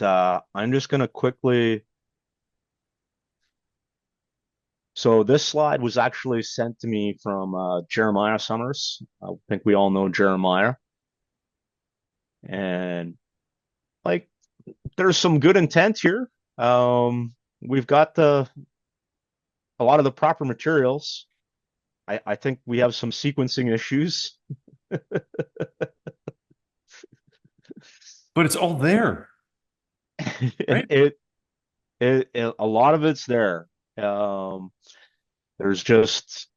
I'm just going to quickly. So this slide was actually sent to me from Jeremiah Summers. I think we all know Jeremiah. And like, there's some good intent here. We've got a lot of the proper materials. I think we have some sequencing issues. But it's all there, right? A lot of it's there. There's just,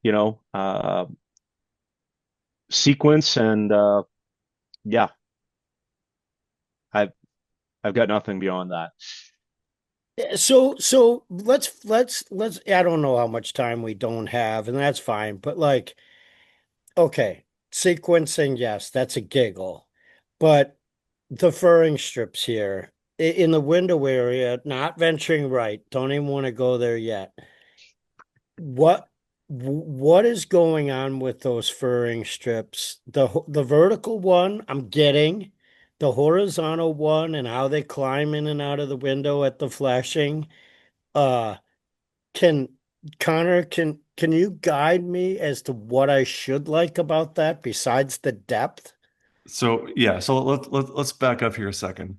sequence and yeah, I've I've got nothing beyond that. So let's I don't know how much time we don't have, and that's fine, but like, okay, sequencing, yes, that's a giggle. But the furring strips here in the window area, not venturing right, don't even want to go there yet. What is going on with those furring strips? The vertical one, I'm getting the horizontal one and how they climb in and out of the window at the flashing. Uh, can Connor, can you guide me as to what I should like about that besides the depth? So yeah, so let's back up here a second.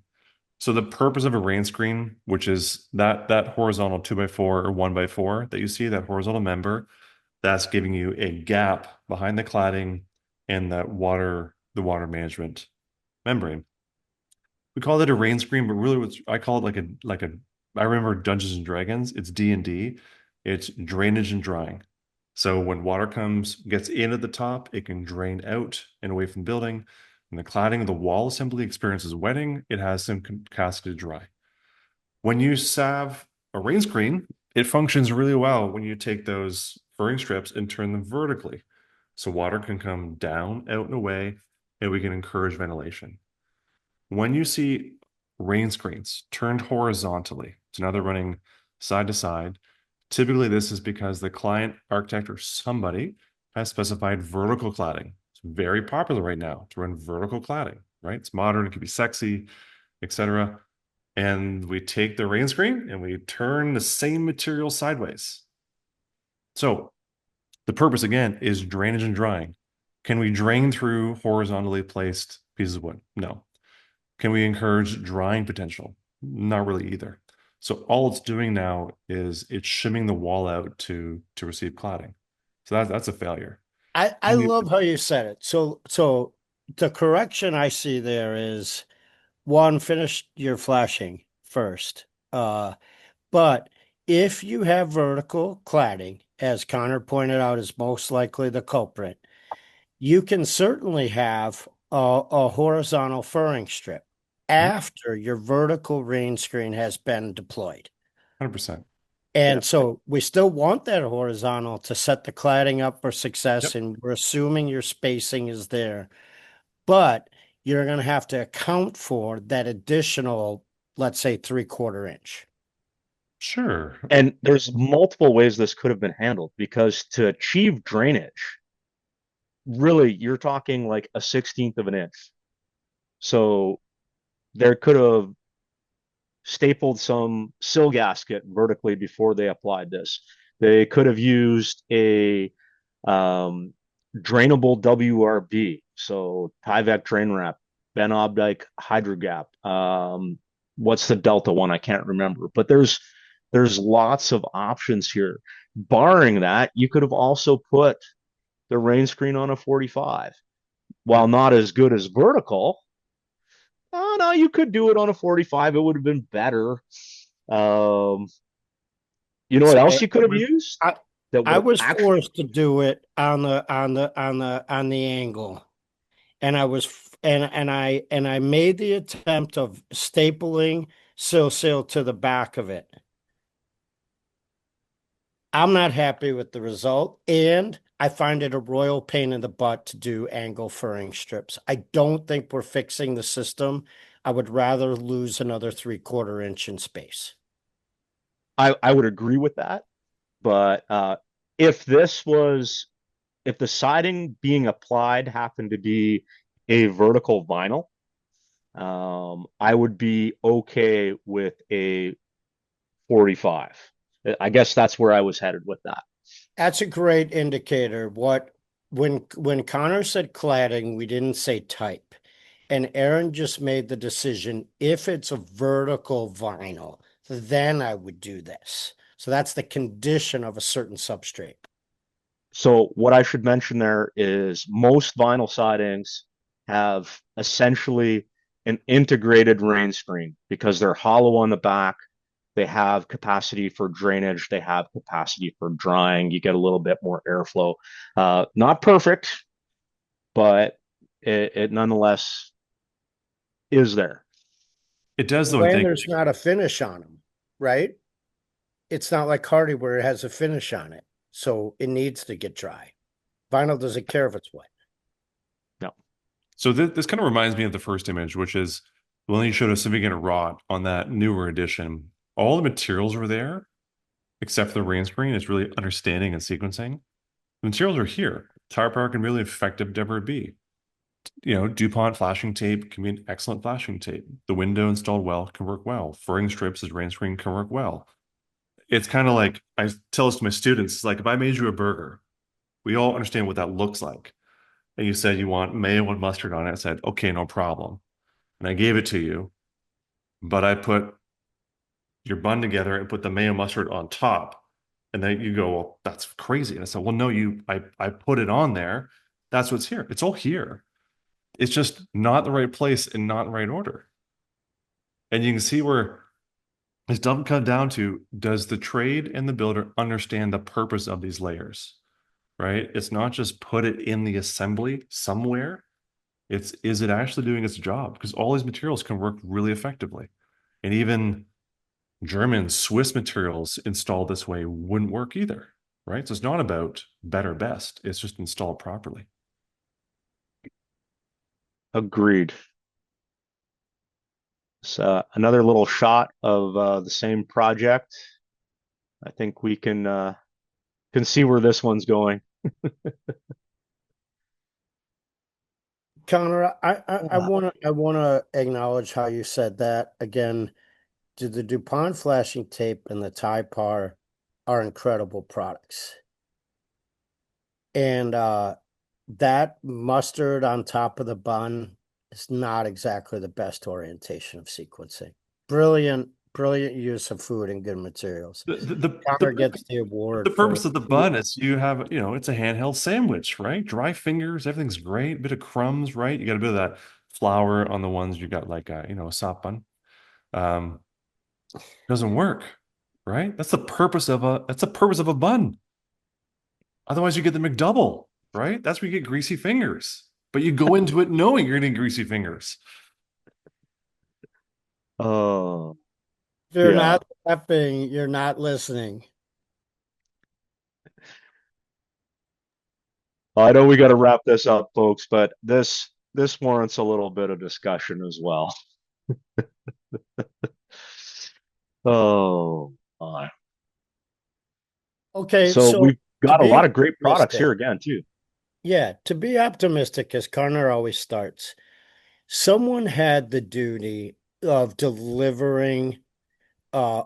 So the purpose of a rain screen, which is that horizontal 2x4 or 1x4 that you see, that horizontal member, that's giving you a gap behind the cladding and the water management membrane. We call it a rain screen, but really I call it I remember Dungeons and Dragons, it's D&D, it's drainage and drying. So when water gets in at the top, it can drain out and away from the building. And the cladding of the wall assembly experiences wetting, it has some capacity to dry. When you salve a rain screen, it functions really well when you take those furring strips and turn them vertically. So water can come down, out and away, and we can encourage ventilation. When you see rain screens turned horizontally, so now they're running side to side, typically this is because the client architect or somebody has specified vertical cladding. It's very popular right now to run vertical cladding, right? It's modern, it can be sexy, etc. And we take the rain screen and we turn the same material sideways. So the purpose again is drainage and drying. Can we drain through horizontally placed pieces of wood? No. Can we encourage drying potential? Not really either. So all it's doing now is it's shimming the wall out to receive cladding. So that's a failure. I love how you said it. So the correction I see there is one, finish your flashing first. But if you have vertical cladding, as Connor pointed out, is most likely the culprit, you can certainly have a horizontal furring strip after your vertical rain screen has been deployed. 100%. And so we still want that horizontal to set the cladding up for success, Yep. and we're assuming your spacing is there. But you're going to have to account for that additional, let's say, 3/4 inch. Sure. And there's multiple ways this could have been handled, because to achieve drainage, really, you're talking like a 16th of an inch. So there could have stapled some sill gasket vertically before they applied this. They could have used a drainable WRB, so Tyvek drain wrap, Ben Opdyke hydrogap. What's the Delta one? I can't remember, but there's lots of options here. Barring that, you could have also put the rain screen on a 45. While not as good as vertical, oh no, you could do it on a 45. It would have been better. Um, you know what else So you could have used that I would was actually. forced to do it on the angle, and I made the attempt of stapling sill to the back of it. I'm not happy with the result, and I find it a royal pain in the butt to do angle furring strips. I don't think we're fixing the system. I would rather lose another 3/4 inch in space. I would agree with that, but if this was if the siding being applied happened to be a vertical vinyl, I would be okay with a 45. I guess that's where I was headed with that. That's a great indicator. When Connor said cladding, we didn't say type. And Aaron just made the decision, if it's a vertical vinyl, then I would do this. So that's the condition of a certain substrate. So what I should mention there is most vinyl sidings have essentially an integrated rain screen because they're hollow on the back. They have capacity for drainage. They have capacity for drying. You get a little bit more airflow. Not perfect, but it nonetheless is there. It does, though, I When think. there's not a finish on them, right? It's not like Hardy where it has a finish on it. So it needs to get dry. Vinyl doesn't care if it's wet. No. So this kind of reminds me of the first image, which is when you showed us significant rot on that newer edition. All the materials were there, except for the rain screen. It's really understanding and sequencing. The materials are here. Tire power can be really effective WRB. DuPont flashing tape can be an excellent flashing tape. The window installed well can work well. Furring strips as rain screen can work well. It's kind of like I tell this to my students, it's like if I made you a burger, we all understand what that looks like. And you said you want mayo and mustard on it. I said, okay, no problem. And I gave it to you, but I put your bun together and put the mayo mustard on top. And then you go, well, that's crazy. And I said, well, no, I put it on there. That's what's here. It's all here. It's just not the right place and not in the right order. And you can see where it's come down to, does the trade and the builder understand the purpose of these layers, right? It's not just put it in the assembly somewhere. Is it actually doing its job? Because all these materials can work really effectively. And even German, Swiss materials installed this way wouldn't work either, right? So it's not about better, best. It's just installed properly. Agreed. So another little shot of the same project. I think we can see where this one's going. Connor, I wanna acknowledge how you said that again. The DuPont flashing tape and the Typar are incredible products. And that mustard on top of the bun is not exactly the best orientation of sequencing. Brilliant use of food and good materials. Connor gets the award The for purpose of the bun is you have, it's a handheld sandwich, right? Dry fingers, everything's great. Bit of crumbs, right? You got a bit of that flour on the ones you got like a soft bun. Doesn't work, right? That's the purpose of a bun. Otherwise, you get the McDouble. right? That's where you get greasy fingers. But you go into it knowing you're getting greasy fingers. Oh, If you're yeah. not laughing, you're not listening. I know we got to wrap this up, folks, but this warrants a little bit of discussion as well. Oh, my. Okay, So so we've to got a be lot of great products optimistic, here again, too. yeah, to be optimistic, as Connor always starts, someone had the duty of delivering a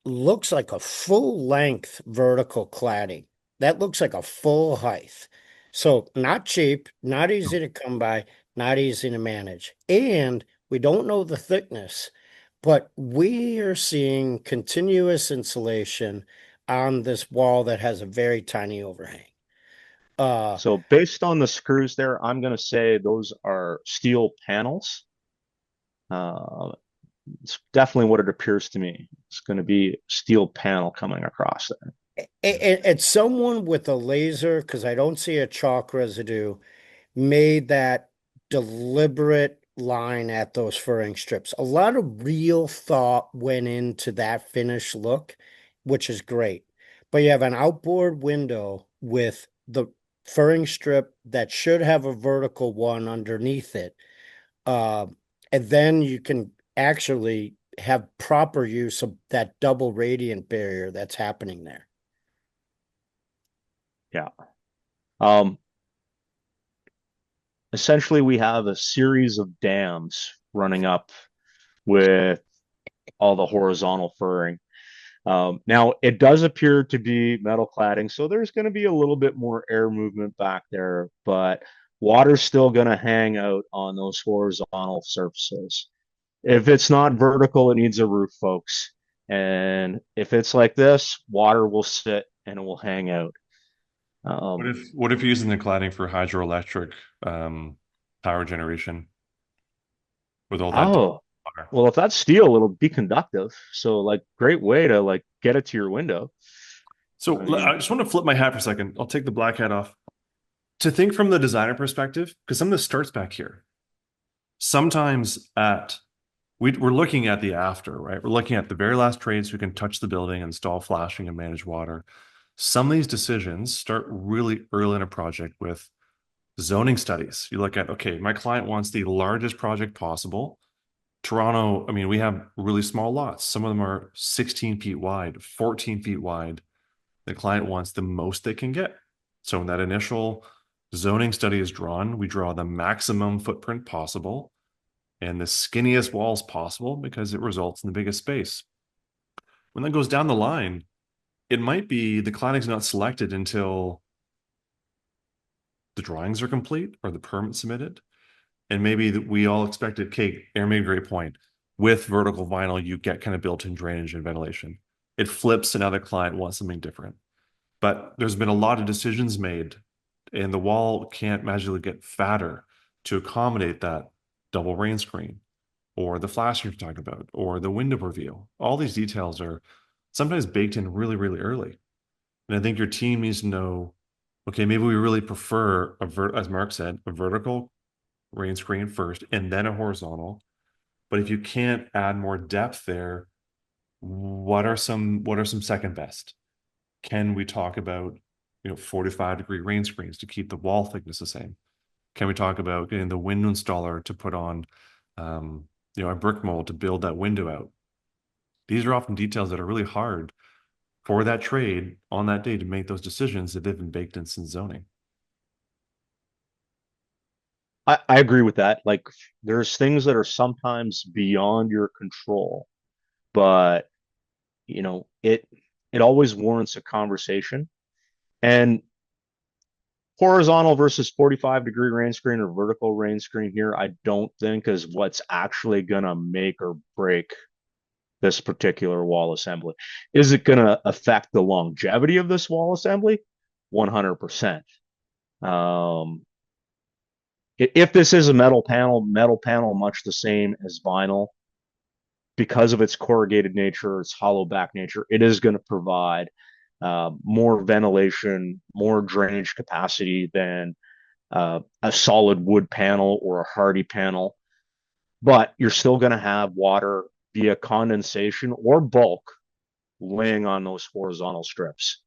looks like a full length vertical cladding. That looks like a full height. So not cheap, not easy to come by, not easy to manage. And we don't know the thickness, but we are seeing continuous insulation on this wall that has a very tiny overhang. Uh, So based on the screws there, I'm going to say those are steel panels. Uh, it's definitely what it appears to me. It's going to be steel panel coming across there. it's someone with a laser, because I don't see a chalk residue, made that deliberate line at those furring strips. A lot of real thought went into that finished look, which is great. But you have an outboard window with the furring strip that should have a vertical one underneath it. Uh, and then you can actually have proper use of that double radiant barrier that's happening there. Yeah. Um, Essentially, we have a series of dams running up with all the horizontal furring. Now, it does appear to be metal cladding, so there's going to be a little bit more air movement back there, but water's still going to hang out on those horizontal surfaces. If it's not vertical, it needs a roof, folks. And if it's like this, water will sit and it will hang out. Um, What if you're using the cladding for hydroelectric power generation with all that oh, water? well, if that's steel, it'll be conductive. So, like, great way to like get it to your window. I So I mean, just want to flip my hat for a second. I'll take the black hat off. To think from the designer perspective, because some of this starts back here. Sometimes we're looking at the after, right? We're looking at the very last trades who can touch the building, install flashing, and manage water. Some of these decisions start really early in a project with zoning studies. You look at, okay, my client wants the largest project possible. Toronto, I mean, we have really small lots. Some of them are 16 feet wide, 14 feet wide. The client wants the most they can get. So when that initial zoning study is drawn, we draw the maximum footprint possible and the skinniest walls possible because it results in the biggest space. When that goes down the line, it might be the cladding's not selected until the drawings are complete or the permit submitted. And maybe we all expected, okay, Aaron made a great point. With vertical vinyl, you get kind of built-in drainage and ventilation. It flips, and now the client wants something different. But there's been a lot of decisions made, and the wall can't magically get fatter to accommodate that double rain screen or the flash you're talking about or the window reveal. All these details are sometimes baked in really, really early. And I think your team needs to know, okay, maybe we really prefer as Mark said, a vertical rain screen first and then a horizontal. But if you can't add more depth there, what are some second best? Can we talk about 45-degree rain screens to keep the wall thickness the same? Can we talk about getting the window installer to put on a brick mold to build that window out? These are often details that are really hard for that trade on that day to make those decisions that they've been baked in since zoning. I agree with that. Like, there's things that are sometimes beyond your control, but it always warrants a conversation. And horizontal versus 45-degree rain screen or vertical rain screen here, I don't think is what's actually gonna make or break this particular wall assembly. Is it gonna affect the longevity of this wall assembly? 100%. Um, if this is a metal panel much the same as vinyl, because of its corrugated nature, its hollow back nature, it is going to provide more ventilation, more drainage capacity than a solid wood panel or a hardy panel. But you're still going to have water via condensation or bulk laying on those horizontal strips.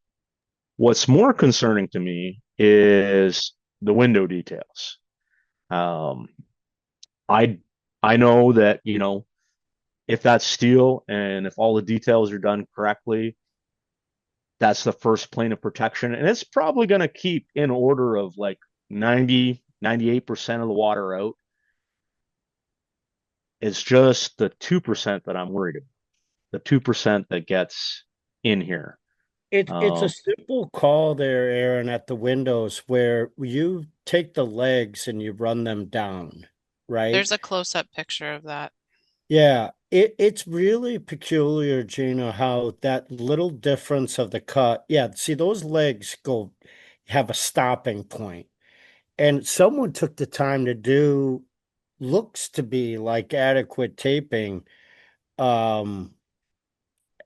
What's more concerning to me is the window details. Um, I I know that, if that's steel and if all the details are done correctly, that's the first plane of protection. And it's probably going to keep in order of like 98% of the water out. It's just the 2% that I'm worried about, the 2% that gets in here. It's a Um, simple call there, Aaron, at the windows where you take the legs and you run them down, right? There's a close-up picture of that. Yeah, it's really peculiar, Gina, how that little difference of the cut. Yeah, see those legs go have a stopping point. And someone took the time to do looks to be like adequate taping. Um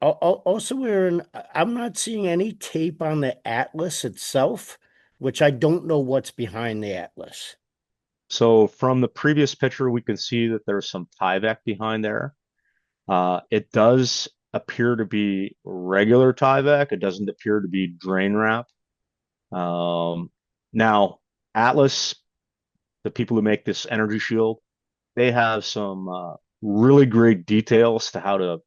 Also, Aaron, I'm not seeing any tape on the Atlas itself, which I don't know what's behind the Atlas. so from the previous picture, we can see that there's some Tyvek behind there. It does appear to be regular Tyvek. It doesn't appear to be drain wrap. Now, Atlas, the people who make this energy shield, they have some really great details to how to,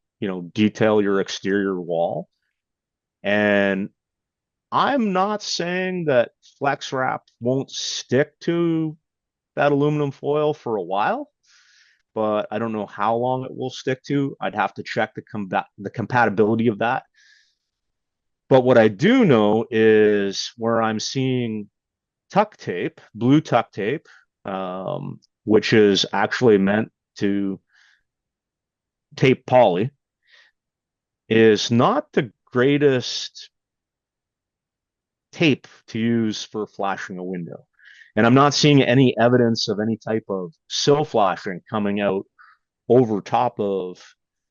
detail your exterior wall. And I'm not saying that flex wrap won't stick to that aluminum foil for a while, but I don't know how long it will stick to. I'd have to check the compatibility of that. But what I do know is where I'm seeing tuck tape, blue tuck tape, which is actually meant to tape poly, is not the greatest tape to use for flashing a window. And I'm not seeing any evidence of any type of sill flashing coming out over top of,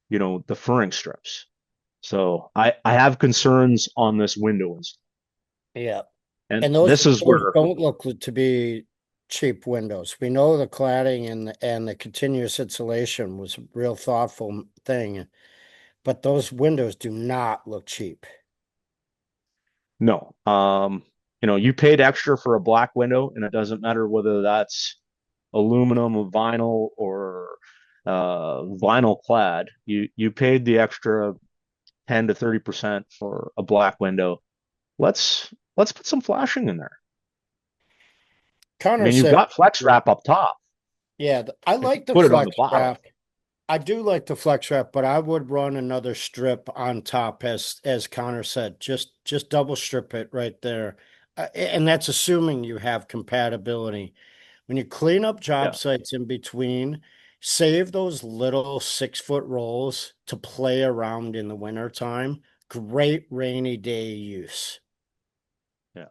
the furring strips. So I have concerns on this window. Yeah. And And those this is windows where, don't look to be cheap windows. We know the cladding and the continuous insulation was a real thoughtful thing, but those windows do not look cheap. no, you paid extra for a black window, and it doesn't matter whether that's aluminum or vinyl clad. You paid the extra 10 to 30% for a black window. Let's put some flashing in there. I Connor mean, you've said, got flex wrap up top. yeah, I like the Put it on the flex bottom. wrap. I do like the flex wrap, but I would run another strip on top, as Connor said, just double strip it right there, and that's assuming you have compatibility. When you clean up job Yeah. sites in between, save those little 6 foot rolls to play around in the wintertime. Great rainy day use. Yeah.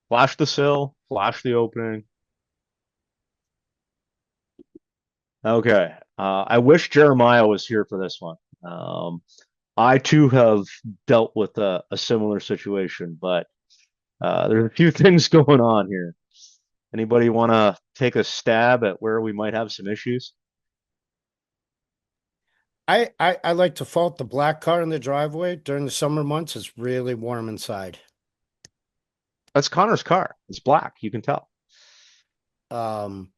Flash the sill, flash the opening. Okay. I wish Jeremiah was here for this one. I too have dealt with a similar situation, but there's a few things going on here. Anybody want to take a stab at where we might have some issues? I like to fault the black car in the driveway during the summer months. It's really warm inside. That's Connor's car. It's black. You can tell. Um,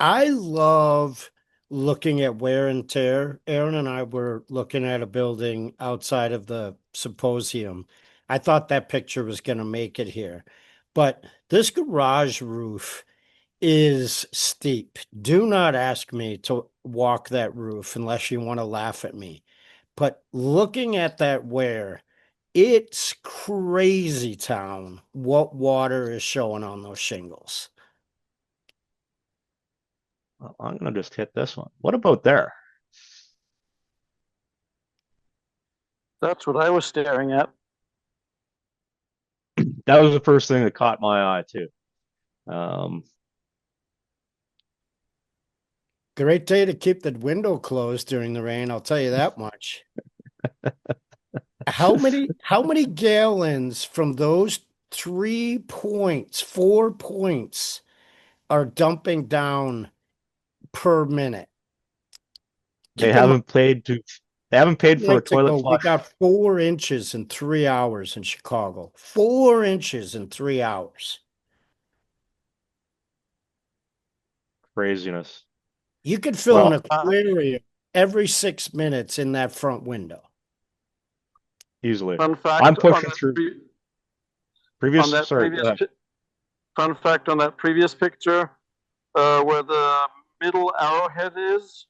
I love looking at wear and tear. Aaron and I were looking at a building outside of the symposium. I thought that picture was going to make it here, but this garage roof is steep. Do not ask me to walk that roof unless you want to laugh at me. But looking at that wear, it's crazy town what water is showing on those shingles. Well, I'm going to just hit this one. What about there? That's what I was staring at. That was the first thing that caught my eye too. Um, Great day to keep the window closed during the rain, I'll tell you that much. How many gallons from those 3 points, 4 points are dumping down per minute? They Keep in mind, haven't paid to. They haven't paid for a nights ago, toilet we flush. got 4 inches in 3 hours in Chicago. 4 inches in 3 hours. Craziness. You could fill an Well, aquarium every 6 minutes in that front window. easily. Fun I'm fact on pushing that through on previous. that Sorry, go previous ahead. fun fact on that previous picture, where the middle arrowhead is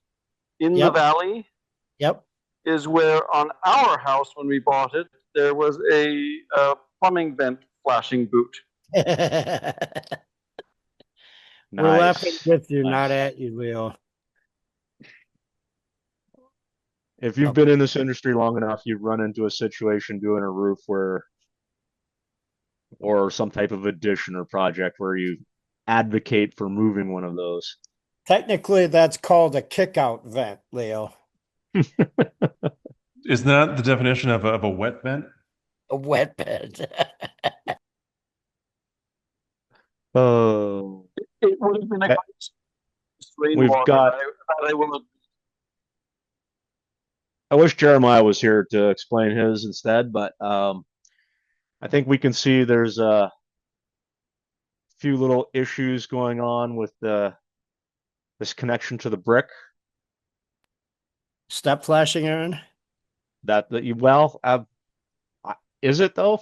in the Yep. valley, Yep. is where on our house when we bought it there was a plumbing vent flashing boot. We're laughing Nice. with you, not Nice. at you, Leo. If you've Oh, been in this industry long enough, you've run into a situation doing a roof where, or some type of addition or project where you advocate for moving one of those. technically, that's called a kick-out vent, Leo. Isn't that the definition of a wet vent? A wet bed. Oh, It would have been a eh, great we've rainwater. got. I will. I wish Jeremiah was here to explain his instead, but I think we can see there's a few little issues going on with this connection to the brick. Step flashing, Aaron? That you well, is it though?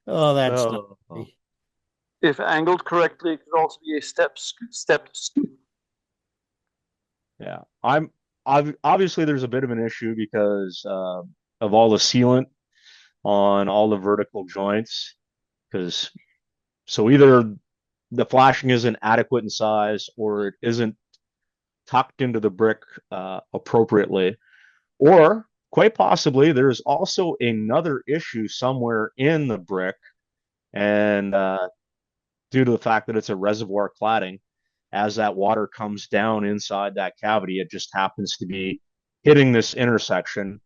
Oh, that's not. Oh, If angled correctly, it could also be a step scoop. yeah. Obviously there's a bit of an issue because of all the sealant on all the vertical joints. Because so either the flashing isn't adequate in size or it isn't tucked into the brick appropriately, or quite possibly there's also another issue somewhere in the brick, and due to the fact that it's a reservoir cladding, as that water comes down inside that cavity, it just happens to be hitting this intersection.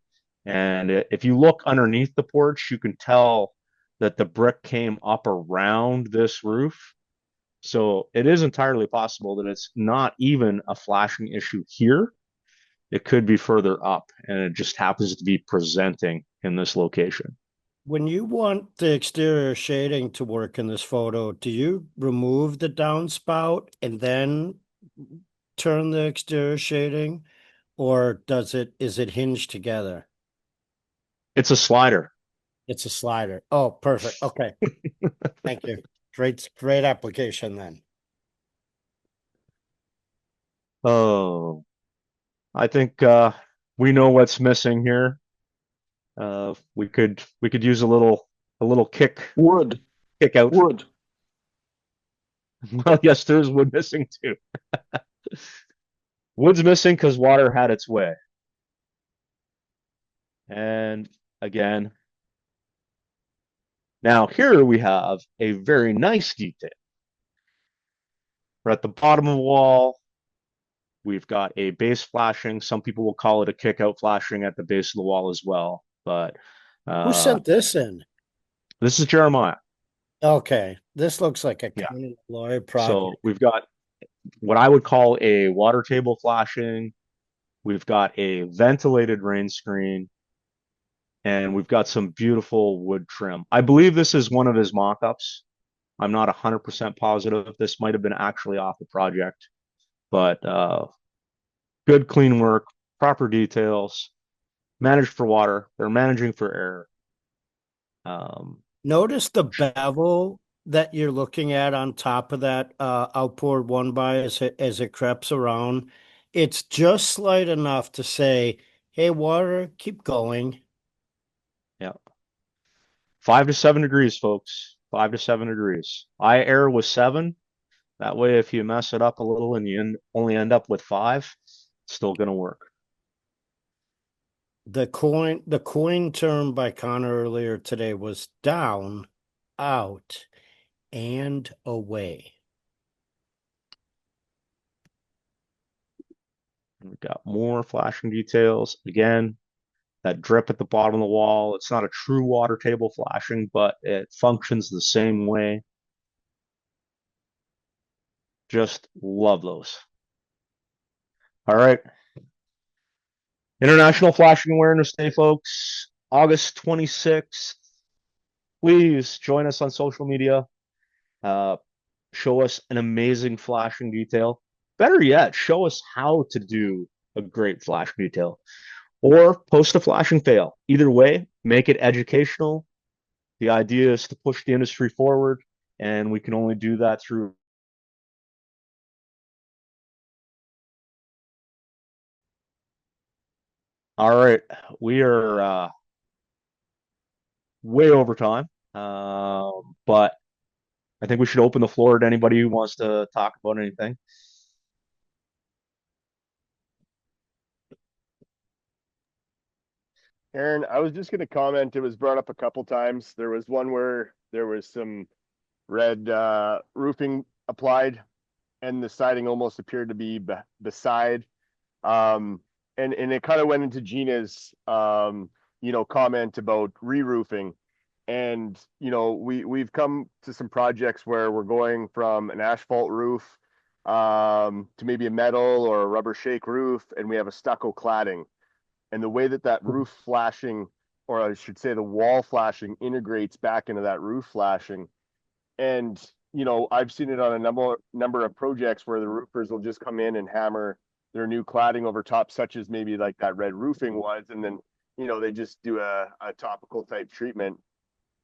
And if you look underneath the porch, you can tell that the brick came up around this roof. So it is entirely possible that it's not even a flashing issue here. It could be further up, and it just happens to be presenting in this location. When you want the exterior shading to work in this photo, do you remove the downspout and then turn the exterior shading, or is it hinged together? It's a slider. It's a slider. Oh, perfect. Okay. Thank you. Great application then. Oh, I think we know what's missing here. We could use a little kick out. Wood. Well, yes, there's wood missing too. Wood's missing because water had its way. And again, now here we have a very nice detail. We're at the bottom of the wall. We've got a base flashing. Some people will call it a kick out flashing at the base of the wall as well. But Who sent this in? this is Jeremiah. Okay. This looks like a Yeah. County Lawyer So project. we've got what I would call a water table flashing. We've got a ventilated rain screen, and we've got some beautiful wood trim. I believe this is one of his mock-ups. I'm not 100% positive. This might have been actually off the project, but good, clean work, proper details, managed for water. They're managing for air. Notice the bevel that you're looking at on top of that outboard one by as it creeps around. It's just slight enough to say, hey, water, keep going. Yeah. 5 to 7 degrees, folks. 5 to 7 degrees. I err with 7. That way, if you mess it up a little and you only end up with 5, it's still going to work. The coin term by Connor earlier today was down, out, and away. We've got more flashing details. Again, that drip at the bottom of the wall. It's not a true water table flashing, but it functions the same way. Just love those. All right. International Flashing Awareness Day, folks. August 26th. Please join us on social media. Show us an amazing flashing detail. Better yet, show us how to do a great flash detail. Or post a flashing fail. Either way, make it educational. The idea is to push the industry forward, and we can only do that through. All right, we are way over time, but I think we should open the floor to anybody who wants to talk about anything. Aaron, I was just going to comment. It was brought up a couple times. There was one where there was some red roofing applied, and the siding almost appeared to be beside. And it kind of went into Gina's comment about re-roofing. And we've come to some projects where we're going from an asphalt roof to maybe a metal or a rubber shake roof, and we have a stucco cladding. And the way that roof flashing, or I should say the wall flashing, integrates back into that roof flashing. And I've seen it on a number of projects where the roofers will just come in and hammer their new cladding over top, such as maybe like that red roofing was, and then they just do a topical type treatment.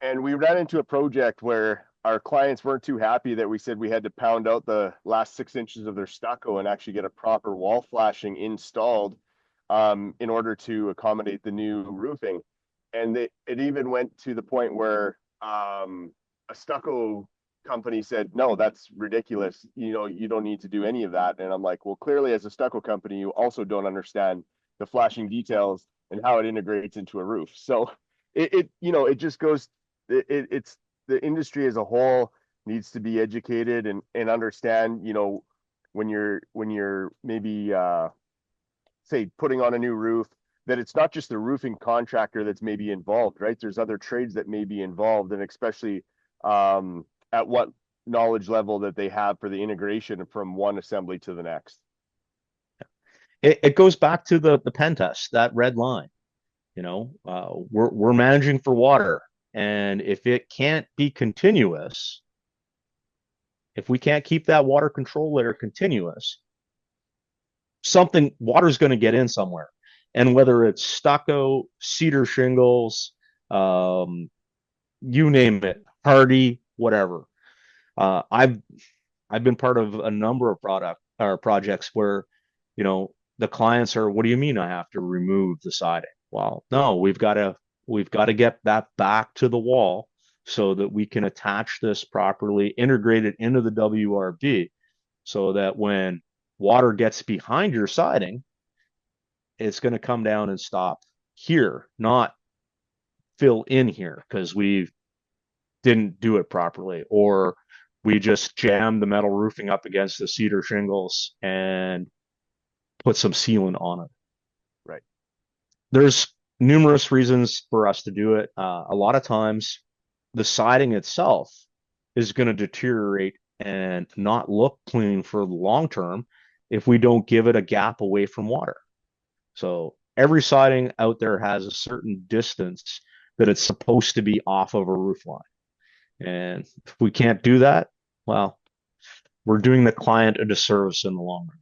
And we ran into a project where our clients weren't too happy that we said we had to pound out the last 6 inches of their stucco and actually get a proper wall flashing installed in order to accommodate the new roofing. And it even went to the point where a stucco company said, no, that's ridiculous. You don't need to do any of that. And I'm like, well, clearly as a stucco company, you also don't understand the flashing details and how it integrates into a roof. So it just goes, it's the industry as a whole needs to be educated and understand, when you're maybe say putting on a new roof, that it's not just the roofing contractor that's maybe involved, right? There's other trades that may be involved, and especially at what knowledge level that they have for the integration from one assembly to the next. It goes back to the pen test, that red line. We're managing for water, and if it can't be continuous, if we can't keep that water control layer continuous, water's going to get in somewhere. And whether it's stucco, cedar shingles, you name it, hardy, whatever. I've been part of a number of projects where, the clients are, what do you mean I have to remove the siding? Well, no, we've got to get that back to the wall so that we can attach this properly, integrate it into the WRB, so that when water gets behind your siding, it's going to come down and stop here, not fill in here because we didn't do it properly, or we just jammed the metal roofing up against the cedar shingles and put some sealant on it. Right. There's numerous reasons for us to do it. A lot of times the siding itself is going to deteriorate and not look clean for the long term if we don't give it a gap away from water. So every siding out there has a certain distance that it's supposed to be off of a roof line. And if we can't do that, well, we're doing the client a disservice in the long run.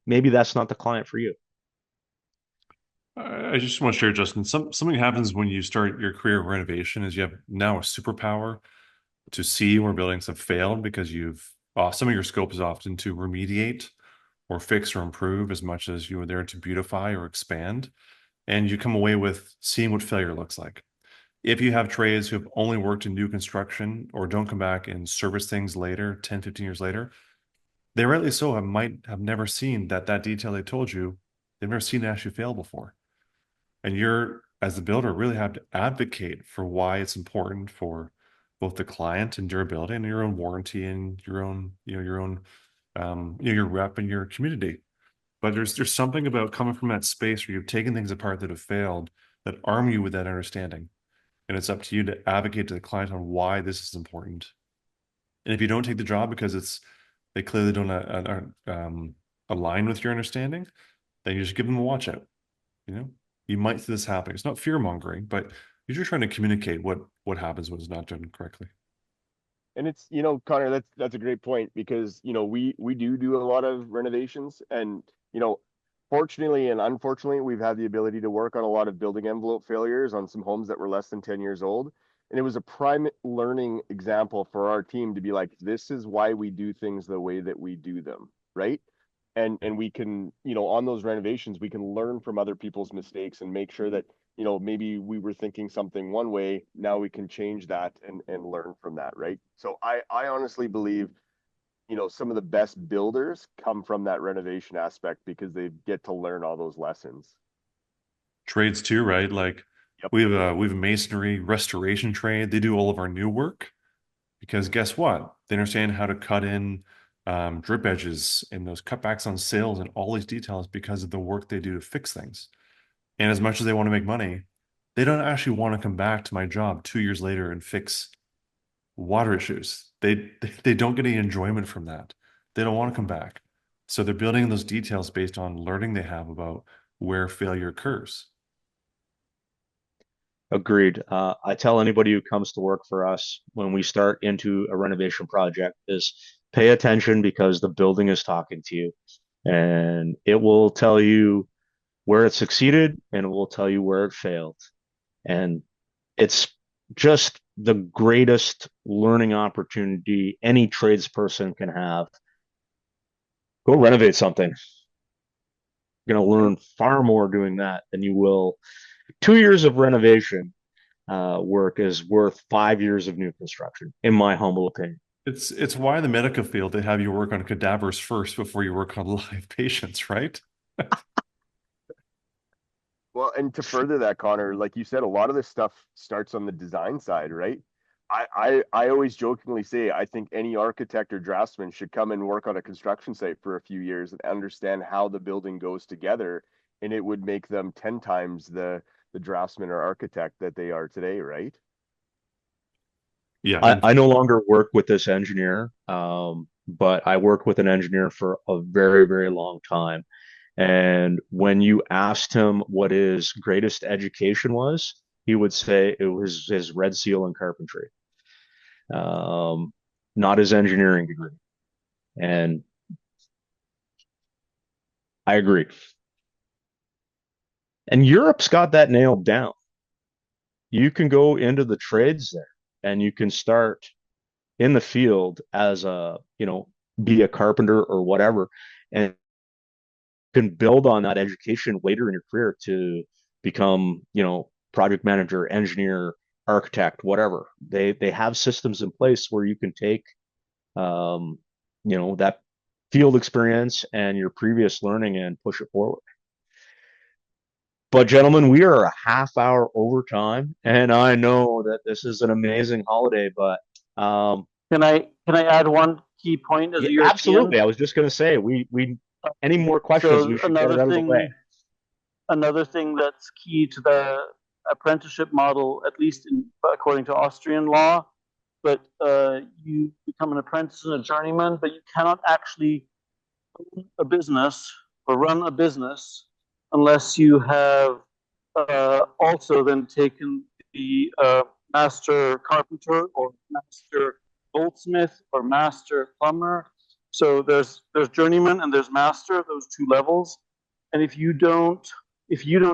Maybe that's not the client for you. I just want to share, Justin, something happens when you start your career of renovation is you have now a superpower to see where buildings have failed because some of your scope is often to remediate or fix or improve as much as you were there to beautify or expand. And you come away with seeing what failure looks like. If you have trades who have only worked in new construction or don't come back and service things later, 10, 15 years later, they rightly so might have never seen that detail they told you, they've never seen it actually fail before. And you're, as the builder, really have to advocate for why it's important for both the client and durability and your own warranty and your own, your rep and your community. But there's something about coming from that space where you've taken things apart that have failed that arm you with that understanding. And it's up to you to advocate to the client on why this is important. And if you don't take the job because they clearly don't align with your understanding, then you just give them a watch out. You might see this happening. It's not fear mongering, but you're just trying to communicate what happens when it's not done correctly. And it's, Connor, that's a great point, because, we do a lot of renovations, and, fortunately and unfortunately, we've had the ability to work on a lot of building envelope failures on some homes that were less than 10 years old. And it was a prime learning example for our team to be like, this is why we do things the way that we do them, right? And we can, on those renovations, we can learn from other people's mistakes and make sure that, maybe we were thinking something one way, now we can change that and learn from that, right? So I honestly believe, some of the best builders come from that renovation aspect, because they get to learn all those lessons. Trades too, right? Like Yep. we have a masonry restoration trade. They do all of our new work because guess what? They understand how to cut in drip edges and those cutbacks on sales and all these details because of the work they do to fix things. And as much as they want to make money, they don't actually want to come back to my job 2 years later and fix water issues. They don't get any enjoyment from that. They don't want to come back. So they're building those details based on learning they have about where failure occurs. Agreed. I tell anybody who comes to work for us when we start into a renovation project is pay attention, because the building is talking to you, and it will tell you where it succeeded and it will tell you where it failed. And it's just the greatest learning opportunity any tradesperson can have. Go renovate something. You're going to learn far more doing that than you will. 2 years of renovation work is worth 5 years of new construction, in my humble opinion. It's why in the medical field they have you work on cadavers first before you work on live patients, right? Well, and to further that, Connor, like you said, a lot of this stuff starts on the design side, right? I always jokingly say I think any architect or draftsman should come and work on a construction site for a few years and understand how the building goes together, and it would make them 10 times the draftsman or architect that they are today, right? Yeah. I no longer work with this engineer, but I worked with an engineer for a very, very long time. And when you asked him what his greatest education was, he would say it was his red seal in carpentry, um, not his engineering degree. And I agree. And Europe's got that nailed down. You can go into the trades there and you can start in the field as be a carpenter or whatever, and can build on that education later in your career to become, project manager, engineer, architect, whatever. They have systems in place where you can take, that field experience and your previous learning and push it forward. But gentlemen, we are a half hour over time, and I know that this is an amazing holiday, but Can I add one key point as a European? absolutely. I was just going to say, we any more questions, we should get it out of the way. Another thing that's key to the apprenticeship model, at least according to Austrian law, but you become an apprentice and a journeyman, but you cannot actually own a business or run a business unless you have also then taken the master carpenter or master goldsmith or master plumber. So there's journeyman and there's master, those two levels. And if you don't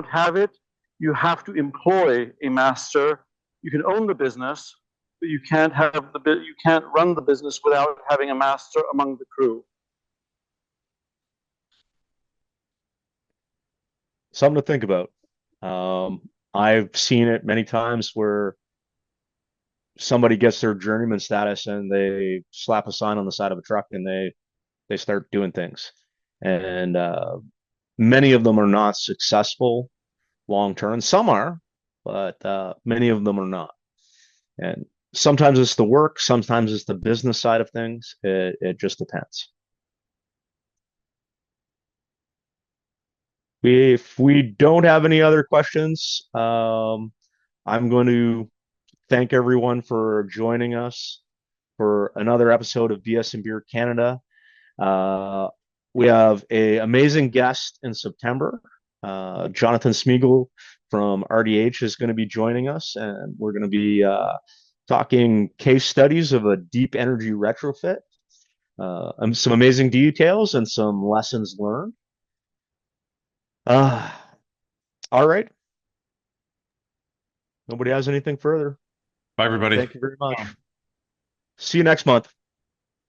have it, you have to employ a master. You can own the business, but you can't run the business without having a master among the crew. Something to think about. I've seen it many times where somebody gets their journeyman status and they slap a sign on the side of a truck and they start doing things. And many of them are not successful long term. Some are, but many of them are not. And Sometimes it's the work, sometimes it's the business side of things. It just depends. If we don't have any other questions, I'm going to thank everyone for joining us for another episode of BS&BEER Canada. Uh, we have an amazing guest in September. Jonathan Smeagol from RDH is going to be joining us, and we're going to be talking case studies of a deep energy retrofit, and some amazing details and some lessons learned. Uh, all right. Nobody has anything further. Bye, everybody. Thank you very much. See you next month.